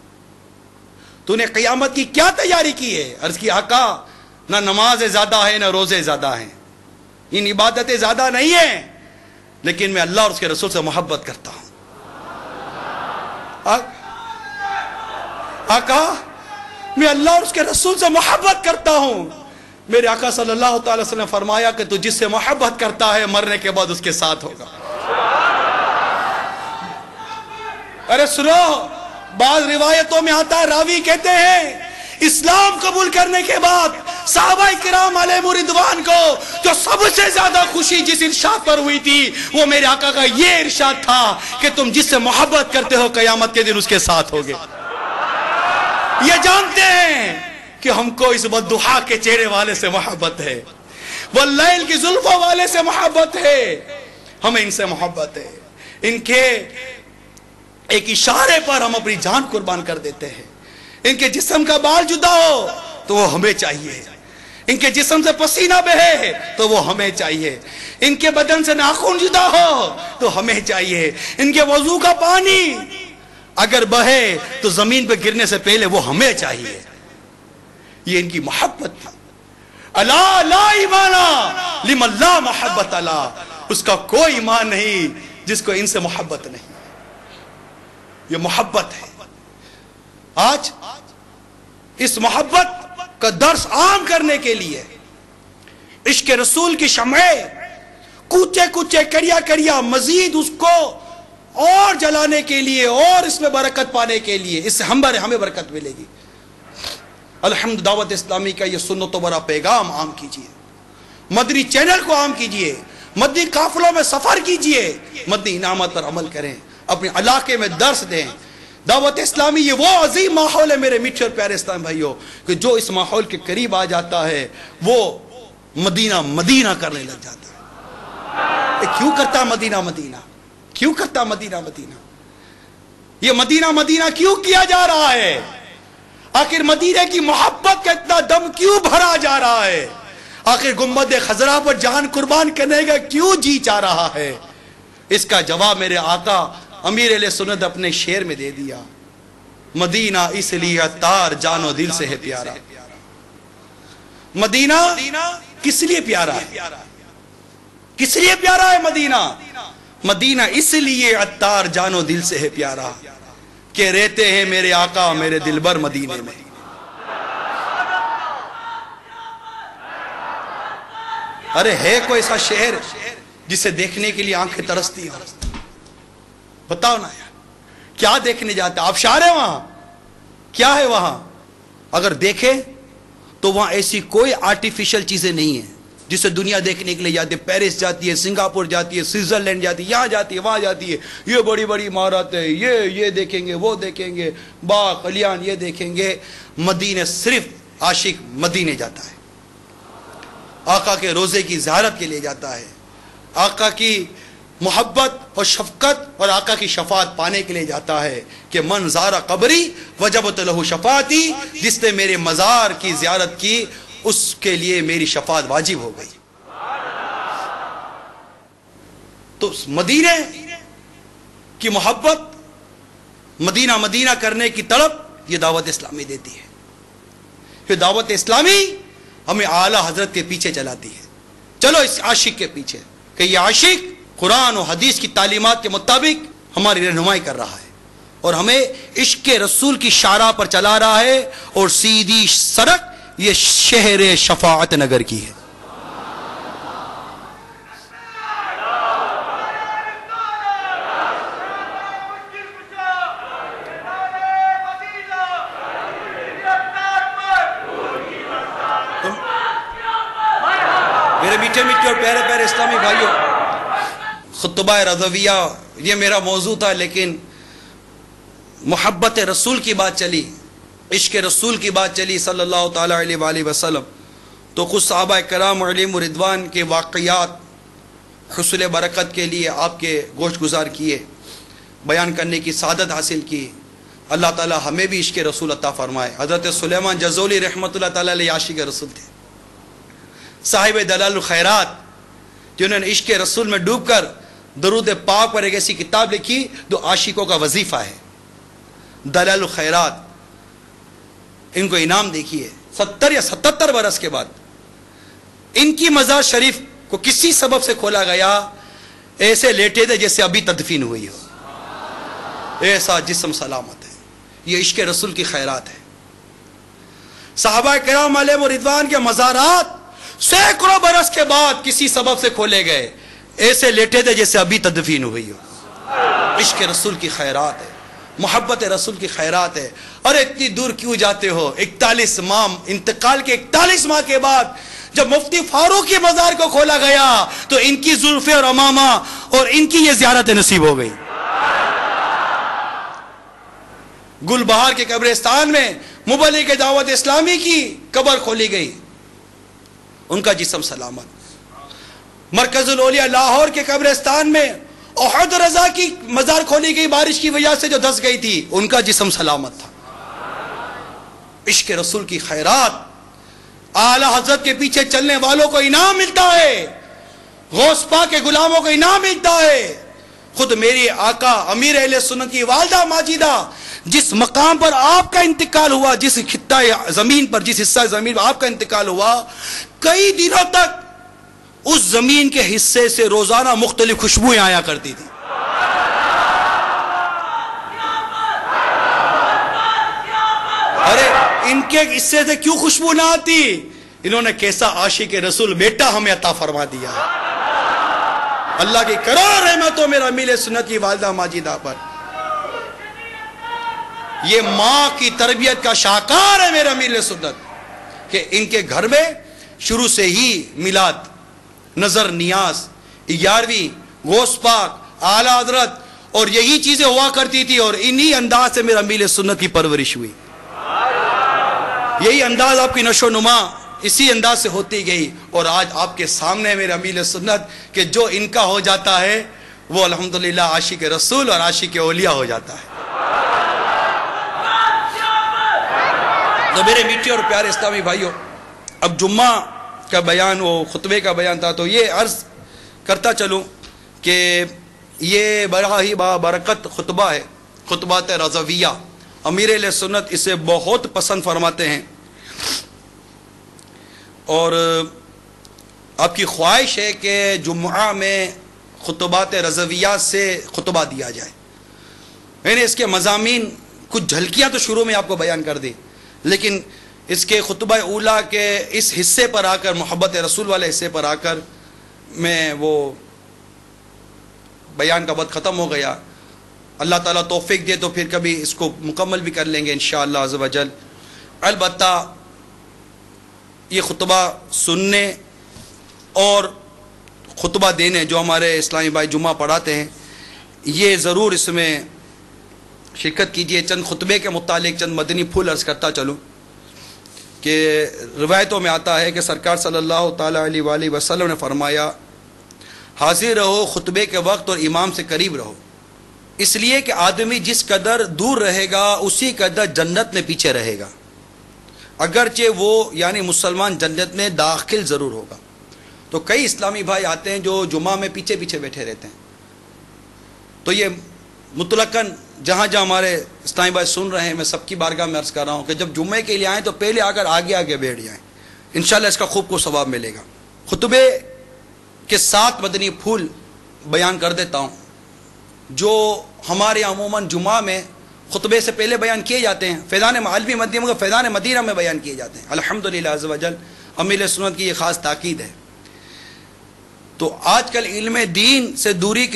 تو نے قیامت کی کیا تیاری کی ہے؟ عرض کی آقا نہ نماز زیادہ ہے نہ روزے زیادہ ہیں, ان عبادتیں زیادہ نہیں ہیں, لیکن میں اللہ اور اس کے رسول سے محبت کرتا ہوں. آقا میں اللہ اور اس کے رسول سے محبت کرتا ہوں. میرے آقا صلی اللہ تعالی وسلم نے فرمایا کہ تو جس سے محبت کرتا ہے مرنے کے بعد اس کے ساتھ ہوگا. ارے سنو, بعض روایتوں میں آتا ہے راوی کہتے ہیں اسلام قبول کرنے کے بعد صحابہ کرام علیہ رضوان کو جو سب سے زیادہ خوشی جس ارشاد پر ہوئی تھی وہ میرے آقا کا یہ ارشاد تھا کہ تم جس سے محبت کرتے ہو قیامت کے دن اس کے ساتھ ہوگے. یہ جانتے ہیں کہ ہم کو اس بددعا کے چہرے والے سے محبت ہے, واللیل کی زلفوں والے سے محبت ہے, ہمیں ان سے محبت ہے. ان کے ایک اشارے پر ہم اپنی جان قربان کر دیتے ہیں. ان کے جسم کا بال جدا ہو تو وہ ہمیں چاہیے, ان کے جسم سے پسینہ بہے تو وہ ہمیں چاہیے, ان کے بدن سے ناخن جدا ہو تو ہمیں چاہیے, ان کے وضو کا پانی اگر بہے تو زمین پہ گرنے سے پہلے وہ ہمیں چاہیے. یہ ان کی محبت تھی. الا لا ایمان لمن لا محبت اللہ, اس کا کوئی ایمان نہیں جس کو ان سے محبت نہیں. یہ محبت ہے. آج اس محبت کا درس عام کرنے کے لیے عشق رسول کی شمعیں کوچے کوچے کریا کریا مزید اس کو اور جلانے کے لیے اور اس میں برکت پانے کے لیے, اس سے ہمیں برکت ملے گی. الحمد دعوت اسلامی کا یہ سنت و برا پیغام عام کیجئے, مدنی چینل کو عام کیجئے, مدنی قافلوں میں سفر کیجئے, مدنی انعامات پر عمل کریں, اپنے علاقے میں درس دیں. دعوت اسلامی یہ وہ عظیم ماحول ہے میرے میٹھے اور پیارے اسلام بھائیوں کہ جو اس ماحول کے قریب آ جاتا ہے وہ مدینہ مدینہ کرنے لگ جاتا ہے. کیوں کرتا مدینہ مدینہ, کیوں کرتا مدینہ مدینہ, یہ مدینہ مدینہ کیوں کیا جا رہا ہے؟ آخر مدینہ کی محبت کا اتنا دم کیوں بھرا جا رہا ہے؟ آخر گنبد خضرا پر جان قربان کرنے کا کیوں جی چاہ رہا ہے؟ اس کا جواب میرے آقا امیر علیہ سنت اپنے شعر میں دے دیا. مدینہ اس لیے عطار جان و دل سے ہے پیارا. مدینہ کس لیے پیارا ہے؟ کس لیے پیارا ہے مدینہ؟ مدینہ اس لیے عطار جان و دل سے ہے پیارا کہ رہتے ہیں میرے آقا میرے دلبر مدینے میں. ارے ہے کوئی ایسا شہر جسے دیکھنے کے لیے آنکھیں ترستی ہوں؟ بتاؤ نا یار، کیا دیکھنے جاتے؟ آبشار ہے وہاں؟ کیا ہے وہاں؟ اگر دیکھیں تو وہاں ایسی کوئی آرٹیفیشل چیزیں نہیں ہیں جسے دنیا دیکھنے کے لیے جاتی ہے. پیرس جاتی ہے، سنگاپور جاتی ہے، سوئٹزرلینڈ جاتی ہے، یہاں جاتی ہے، وہاں جاتی ہے. یہ بڑی بڑی عمارتیں، یہ دیکھیں گے، وہ دیکھیں گے، باغ خلیان یہ دیکھیں گے. مدینے صرف عاشق مدینے جاتا ہے، آقا کے روزے کی زیارت کے لیے جاتا ہے، آقا کی محبت اور شفقت اور آقا کی شفاعت پانے کے لیے جاتا ہے کہ من زارا قبری وجبت لہ شفاعتی، جس نے میرے مزار کی زیارت کی اس کے لیے میری شفاعت واجب ہو گئی. تو مدینے کی محبت، مدینہ مدینہ کرنے کی طلب، یہ دعوت اسلامی دیتی ہے. یہ دعوت اسلامی ہمیں اعلیٰ حضرت کے پیچھے چلاتی ہے. چلو اس عاشق کے پیچھے کہ یہ عاشق قرآن و حدیث کی تعلیمات کے مطابق ہماری رہنمائی کر رہا ہے اور ہمیں عشق رسول کی شارع پر چلا رہا ہے، اور سیدھی سڑک یہ شہر شفاعت نگر کی ہے. میرے میٹھے میٹھے اور پیارے پیارے اسلامی بھائیوں، خطبہ رضویہ یہ میرا موضوع تھا، لیکن محبت رسول کی بات چلی، عشق رسول کی بات چلی صلی اللہ تعالی علیہ وآلہ وسلم، تو کچھ صحابہ کرام علیہم رضوان کے واقعات حصول برکت کے لیے آپ کے گوشت گزار کیے، بیان کرنے کی سعادت حاصل کی. اللہ تعالی ہمیں بھی عشق رسول عطا فرمائے. حضرت سلیمان جزولی رحمۃ اللہ تعالی علیہ عاشق رسول تھے، صاحب دلال الخیرات، جنہوں نے عشق رسول میں ڈوب کر درود پاک پر ایک ایسی کتاب لکھی جو عاشقوں کا وظیفہ ہے، دلال الخیرات. ان کو انعام دیکھیے 70 یا 77 برس کے بعد ان کی مزار شریف کو کسی سبب سے کھولا گیا، ایسے لیٹے تھے جیسے ابھی تدفین ہوئی ہو، ایسا جسم سلامت ہے. یہ عشق رسول کی خیرات ہے. صحابہ کرام علیہم رضوان کے مزارات سینکڑوں برس کے بعد کسی سبب سے کھولے گئے، ایسے لیٹے تھے جیسے ابھی تدفین ہوئی ہو. عشق رسول کی خیرات ہے، محبت رسول کی خیرات ہے. اور اتنی دور کیوں جاتے ہو؟ 41 ماہ انتقال کے 41 ماہ کے بعد جب مفتی فاروق کے مزار کو کھولا گیا تو ان کی زلفیں اور امامہ اور ان کی یہ زیارت نصیب ہو گئی. گل بہار کے قبرستان میں مبلغ دعوت اسلامی کی قبر کھولی گئی، ان کا جسم سلامت. مرکز الاولیاء لاہور کے قبرستان میں احد رضا کی مزار کھولی گئی، بارش کی وجہ سے جو دھس گئی تھی، ان کا جسم سلامت تھا. عشق رسول کی خیرات، اعلی حضرت کے پیچھے چلنے والوں کو انعام ملتا ہے، غوث پاک کے غلاموں کو انعام ملتا ہے. خود میری آقا امیر اہل سنت کی والدہ ماجدہ جس مقام پر آپ کا انتقال ہوا، جس خطہ زمین پر، جس حصہ زمین پر آپ کا انتقال ہوا، کئی دنوں تک اس زمین کے حصے سے روزانہ مختلف خوشبوئیں آیا کرتی تھی. ارے ان کے حصے سے کیوں خوشبو نہ آتی؟ انہوں نے کیسا عاشق رسول بیٹا ہمیں عطا فرما دیا. اللہ کی کروڑ رحمتوں میرا میل سنت کی والدہ ماجدہ پر. یہ ماں کی تربیت کا شاہکار ہے میرا میل سنت کہ ان کے گھر میں شروع سے ہی میلاد، نظر نیاز، 11ویں، غوث پاک، اعلی حضرت اور یہی چیزیں ہوا کرتی تھی، اور انہی انداز سے میرا میل سنت کی پرورش ہوئی. یہی انداز آپ کی نشو و نما اسی انداز سے ہوتی گئی، اور آج آپ کے سامنے میرا میل سنت کہ جو ان کا ہو جاتا ہے وہ الحمدللہ عاشق رسول اور عاشق اولیاء ہو جاتا ہے. تو میرے میٹھے اور پیارے اسلامی بھائیوں، اب جمعہ کا بیان، وہ خطبے کا بیان تھا، تو یہ عرض کرتا چلوں کہ یہ بڑا ہی برکت خطبہ ہے، خطبات رضویہ. امیر اہل سنت اسے بہت پسند فرماتے ہیں، اور آپ کی خواہش ہے کہ جمعہ میں خطبات رضویات سے خطبہ دیا جائے. میں نے اس کے مضامین کچھ جھلکیاں تو شروع میں آپ کو بیان کر دی، لیکن اس کے خطبہ اولا کے اس حصے پر آ کر، محبت رسول والے حصے پر آ کر میں وہ بیان کا وقت ختم ہو گیا. اللہ تعالیٰ توفیق دے تو پھر کبھی اس کو مکمل بھی کر لیں گے انشاءاللہ عز و جل. البتہ یہ خطبہ سننے اور خطبہ دینے جو ہمارے اسلامی بھائی جمعہ پڑھاتے ہیں، یہ ضرور اس میں شرکت کیجئے. چند خطبے کے متعلق چند مدنی پھول عرض کرتا چلوں کہ روایتوں میں آتا ہے کہ سرکار صلی اللہ تعالیٰ علیہ وآلہ وسلم نے فرمایا، حاضر رہو خطبے کے وقت اور امام سے قریب رہو، اس لیے کہ آدمی جس قدر دور رہے گا اسی قدر جنت میں پیچھے رہے گا، اگرچہ وہ یعنی مسلمان جنت میں داخل ضرور ہوگا. تو کئی اسلامی بھائی آتے ہیں جو جمعہ میں پیچھے پیچھے بیٹھے رہتے ہیں. تو یہ مطلقاً جہاں جہاں ہمارے اسلامی بھائی سن رہے ہیں، میں سب کی بارگاہ میں عرض کر رہا ہوں کہ جب جمعے کے لیے آئیں تو پہلے آ کر آگے آگے بیٹھ جائیں، انشاءاللہ اس کا خوب کو ثواب ملے گا. خطبے کے 7 مدنی پھول بیان کر دیتا ہوں جو ہمارے عموماً جمعہ میں خطبے سے پہلے بیان کیے جاتے ہیں. فیضان معلوی مدینہ فیضان مدینہ میں بیان کیے جاتے ہیں. الحمدللہ عز و جل امیر سنت کی یہ خاص تاکید ہے. تو آج کل علم دین سے دوری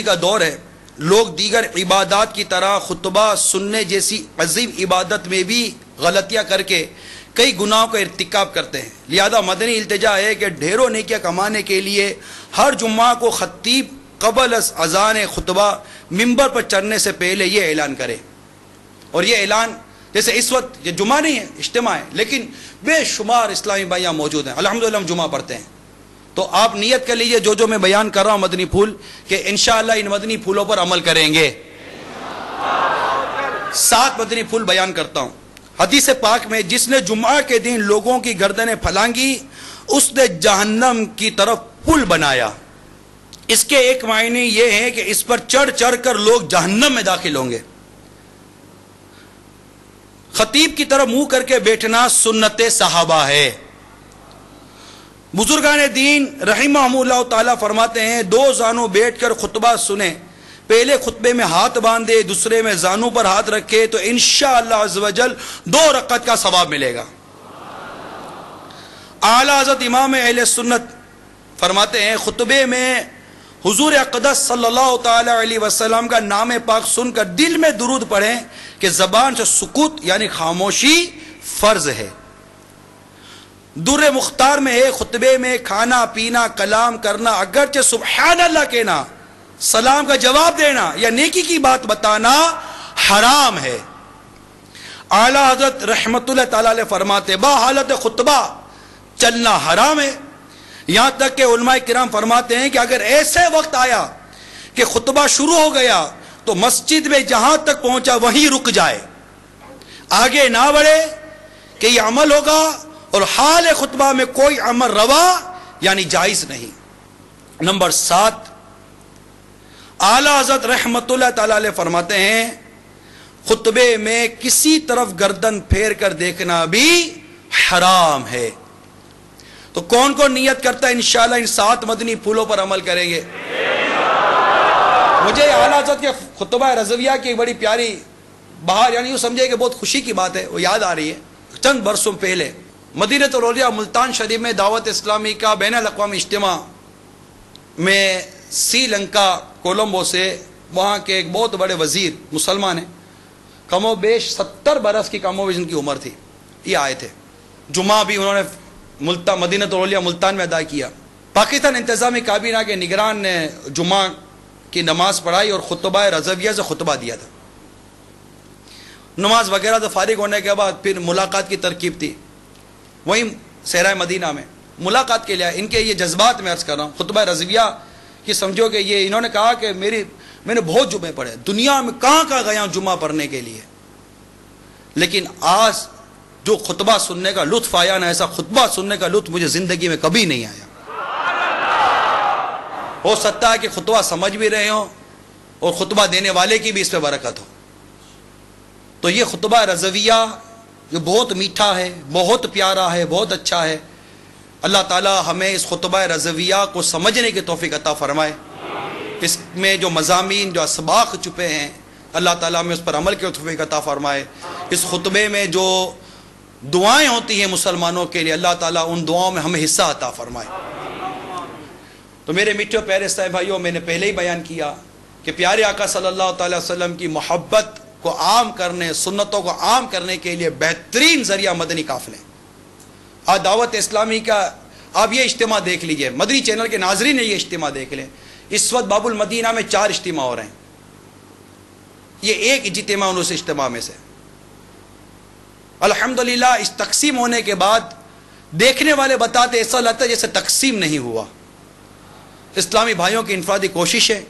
کا دور ہے. لوگ دیگر عبادات کی طرح خطبہ سننے جیسی عظیم عبادت میں بھی غلطیاں کر کے کئی گناہوں کا ارتکاب کرتے ہیں. لہذا مدنی التجا ہے کہ ڈھیروں نیکیاں کمانے کے لیے ہر جمعہ کو خطیب قبل از اذان خطبہ ممبر پر چڑھنے سے پہلے یہ اعلان کرے. اور یہ اعلان جیسے اس وقت یہ جمعہ نہیں ہے، اجتماع ہے، لیکن بے شمار اسلامی بھائی یہاں موجود ہیں، الحمدللہ ہم جمعہ پڑھتے ہیں. تو آپ نیت کر لیجئے جو میں بیان کر رہا ہوں مدنی پھول، کہ انشاءاللہ ان مدنی پھولوں پر عمل کریں گے. 7 مدنی پھول بیان کرتا ہوں. حدیث پاک میں جس نے جمعہ کے دن لوگوں کی گردنیں پھلانگی اس نے جہنم کی طرف پل بنایا. اس کے ایک معنی یہ ہے کہ اس پر چڑھ چڑھ کر لوگ جہنم میں داخل ہوں گے. خطیب کی طرف منہ کر کے بیٹھنا سنت صحابہ ہے. بزرگان دین رحمہم اللہ تعالیٰ فرماتے ہیں 2 زانوں بیٹھ کر خطبہ سنیں، پہلے خطبے میں ہاتھ باندھے دوسرے میں زانوں پر ہاتھ رکھے تو انشاءاللہ عز و جل 2 رکعت کا ثواب ملے گا. اعلیٰ حضرت امام اہل سنت فرماتے ہیں خطبے میں حضور اقدس صلی اللہ تعالی علیہ وسلم کا نام پاک سن کر دل میں درود پڑھیں کہ زبان سے سکوت یعنی خاموشی فرض ہے. در مختار میں ہے خطبے میں کھانا پینا کلام کرنا اگرچہ سبحان اللہ کہنا، سلام کا جواب دینا یا نیکی کی بات بتانا حرام ہے. اعلیٰ حضرت رحمت اللہ تعالی علیہ فرماتے با حالت خطبہ چلنا حرام ہے. یہاں تک کہ علماء کرام فرماتے ہیں کہ اگر ایسے وقت آیا کہ خطبہ شروع ہو گیا تو مسجد میں جہاں تک پہنچا وہیں رک جائے، آگے نہ بڑھے کہ یہ عمل ہوگا، اور حال خطبہ میں کوئی عمل روا یعنی جائز نہیں. نمبر 7 اعلیٰ حضرت رحمت اللہ تعالی علیہ فرماتے ہیں خطبے میں کسی طرف گردن پھیر کر دیکھنا بھی حرام ہے. تو کون کون نیت کرتا ہے انشاءاللہ ان 7 مدنی پھولوں پر عمل کریں گے؟ مجھے اعلیٰ حضرت کے خطبہ رضویہ کی بڑی پیاری بہار یعنی یوں سمجھے کہ بہت خوشی کی بات ہے، وہ یاد آ رہی ہے. چند برسوں پہلے مدینہ الاولیاء ملتان شریف میں دعوت اسلامی کا بین الاقوامی اجتماع میں سری لنکا کولمبو سے وہاں کے ایک بہت بڑے وزیر مسلمان ہیں، کم و بیش 70 برس کی کم و بیش ان کی عمر تھی، یہ آئے تھے. جمعہ بھی انہوں نے مدینہ الاولیاء ملتان میں ادا کیا. پاکستان انتظامی کابینہ کے نگران نے جمعہ کی نماز پڑھائی اور خطبہ رضویہ سے خطبہ دیا تھا. نماز وغیرہ سے فارغ ہونے کے بعد پھر ملاقات کی ترکیب تھی وہیں صحرائے مدینہ میں. ملاقات کے لیے ان کے یہ جذبات میں عرض کر رہا ہوں. خطبہ رضویہ یہ سمجھو کہ یہ انہوں نے کہا کہ میں نے بہت جمعے پڑھے، دنیا میں کہاں گیا ہوں جمعہ پڑھنے کے لیے، لیکن آج جو خطبہ سننے کا لطف آیا نا، ایسا خطبہ سننے کا لطف مجھے زندگی میں کبھی نہیں آیا. ہو سکتا ہے کہ خطبہ سمجھ بھی رہے ہوں اور خطبہ دینے والے کی بھی اس پہ برکت ہو. تو یہ خطبہ رضویہ جو بہت میٹھا ہے، بہت پیارا ہے، بہت اچھا ہے، اللہ تعالی ہمیں اس خطبہ رضویہ کو سمجھنے کی توفیق عطا فرمائے. اس میں جو مضامین، جو اسباق چھپے ہیں، اللہ تعالیٰ ہمیں اس پر عمل کی توفیق عطا فرمائے. اس خطبے میں جو دعائیں ہوتی ہیں مسلمانوں کے لیے، اللہ تعالیٰ ان دعاؤں میں ہمیں حصہ عطا فرمائے. تو میرے میٹھے پیارے اسلامی بھائیوں، میں نے پہلے ہی بیان کیا کہ پیارے آقا صلی اللہ تعالی وسلم کی محبت کو عام کرنے، سنتوں کو عام کرنے کے لیے بہترین ذریعہ مدنی قافلے. آج دعوت اسلامی کا آپ یہ اجتماع دیکھ لیجئے، مدنی چینل کے ناظرین نے یہ اجتماع دیکھ لیں. اس وقت باب المدینہ میں 4 اجتماع ہو رہے ہیں. یہ ایک اجتماع ان سے اجتماع میں سے. الحمدللہ اس تقسیم ہونے کے بعد دیکھنے والے بتاتے ایسا لگتا ہے جیسے تقسیم نہیں ہوا. اسلامی بھائیوں کی انفرادی کوشش ہے،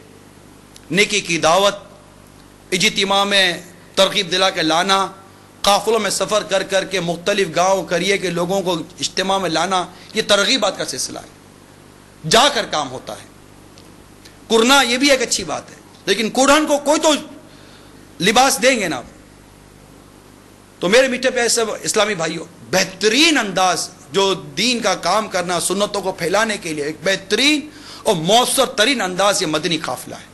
نیکی کی دعوت، اجتماع میں ترغیب دلا کے لانا، قافلوں میں سفر کر کر کے مختلف گاؤں کریے کے لوگوں کو اجتماع میں لانا، یہ ترغیبات کا سلسلہ ہے. جا کر کام ہوتا ہے. کرنا یہ بھی ایک اچھی بات ہے، لیکن کوڑھن کو کوئی تو لباس دیں گے نا. تو میرے میٹھے پیارے اسلامی بھائیوں، بہترین انداز جو دین کا کام کرنا، سنتوں کو پھیلانے کے لیے ایک بہترین اور مؤثر ترین انداز یہ مدنی قافلہ ہے.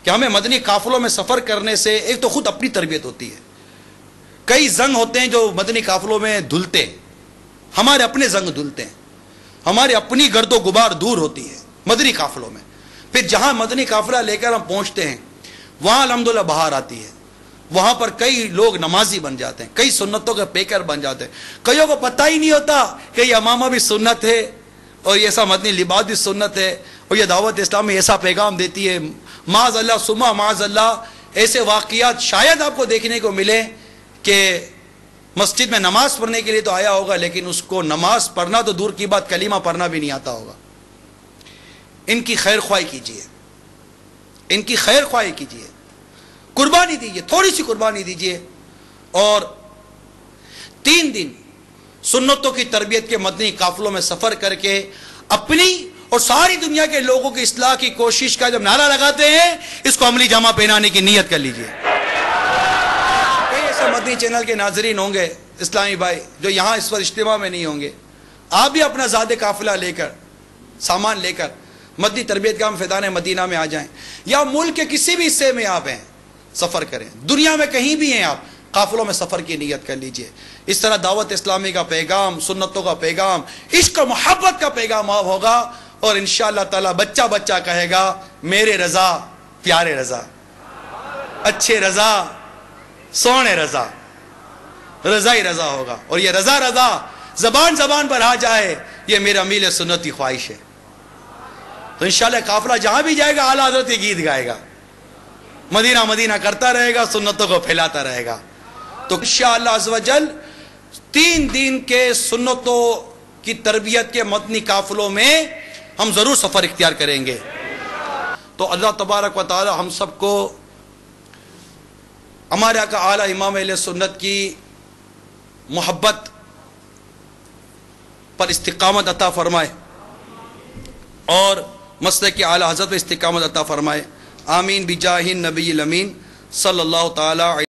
کہ ہمیں مدنی قافلوں میں سفر کرنے سے ایک تو خود اپنی تربیت ہوتی ہے. کئی زنگ ہوتے ہیں جو مدنی قافلوں میں دھلتے ہیں، ہمارے اپنے زنگ دھلتے ہیں، ہماری اپنی گرد و غبار دور ہوتی ہے مدنی قافلوں میں. پھر جہاں مدنی قافلہ لے کر ہم پہنچتے ہیں وہاں الحمدللہ بہار آتی ہے. وہاں پر کئی لوگ نمازی بن جاتے ہیں، کئی سنتوں کے پیکر بن جاتے ہیں. کئیوں کو پتہ ہی نہیں ہوتا کہ یہ امامہ بھی سنت ہے اور یہ ایسا مدنی لباس بھی سنت ہے اور یہ دعوت اسلام میں ایسا پیغام دیتی ہے. معاذ اللہ ثم معاذ اللہ ایسے واقعات شاید آپ کو دیکھنے کو ملے کہ مسجد میں نماز پڑھنے کے لیے تو آیا ہوگا لیکن اس کو نماز پڑھنا تو دور کی بات، کلمہ پڑھنا بھی نہیں آتا ہوگا. ان کی خیر خواہی کیجیے، ان کی خیر خواہی کیجیے، قربانی دیجیے، تھوڑی سی قربانی دیجیے. اور 3 دن سنتوں کی تربیت کے مدنی قافلوں میں سفر کر کے اپنی اور ساری دنیا کے لوگوں کی اصلاح کی کوشش کا جب نعرہ لگاتے ہیں، اس کو عملی جامہ پہنانے کی نیت کر لیجیے. کئی ایسے مدنی چینل کے ناظرین ہوں گے اسلامی بھائی جو یہاں اس وقت اجتماع میں نہیں ہوں گے. آپ بھی اپنا ذات قافلہ لے کر، سامان لے کر مدنی تربیت کا فیضان مدینہ میں آ جائیں، یا ملک کے کسی بھی حصے میں آپ ہیں سفر کریں، دنیا میں کہیں بھی ہیں آپ، قافلوں میں سفر کی نیت کر لیجئے. اس طرح دعوت اسلامی کا پیغام، سنتوں کا پیغام، عشق و محبت کا پیغام آپ ہوگا اور انشاءاللہ تعالی بچہ بچہ کہے گا میرے رضا پیارے رضا، اچھے رضا، سونے رضا، رضا ہی رضا ہوگا. اور یہ رضا رضا زبان زبان پر آ جائے، یہ میرا میل سنت کی خواہش ہے. تو انشاءاللہ قافلہ جہاں بھی جائے گا اعلیٰ حضرت یہ گیت گائے گا، مدینہ مدینہ کرتا رہے گا، سنتوں کو پھیلاتا رہے گا. تو انشاءاللہ عز و جل 3 دن کے سنتوں کی تربیت کے مدنی قافلوں میں ہم ضرور سفر اختیار کریں گے. تو اللہ تبارک و تعالی ہم سب کو ہمارے آقا اعلیٰ امام اہل سنت کی محبت پر استقامت عطا فرمائے اور مسلک اعلیٰ حضرت پر استقامت عطا فرمائے. آمین بجاہ النبی الامین صلی اللہ تعالی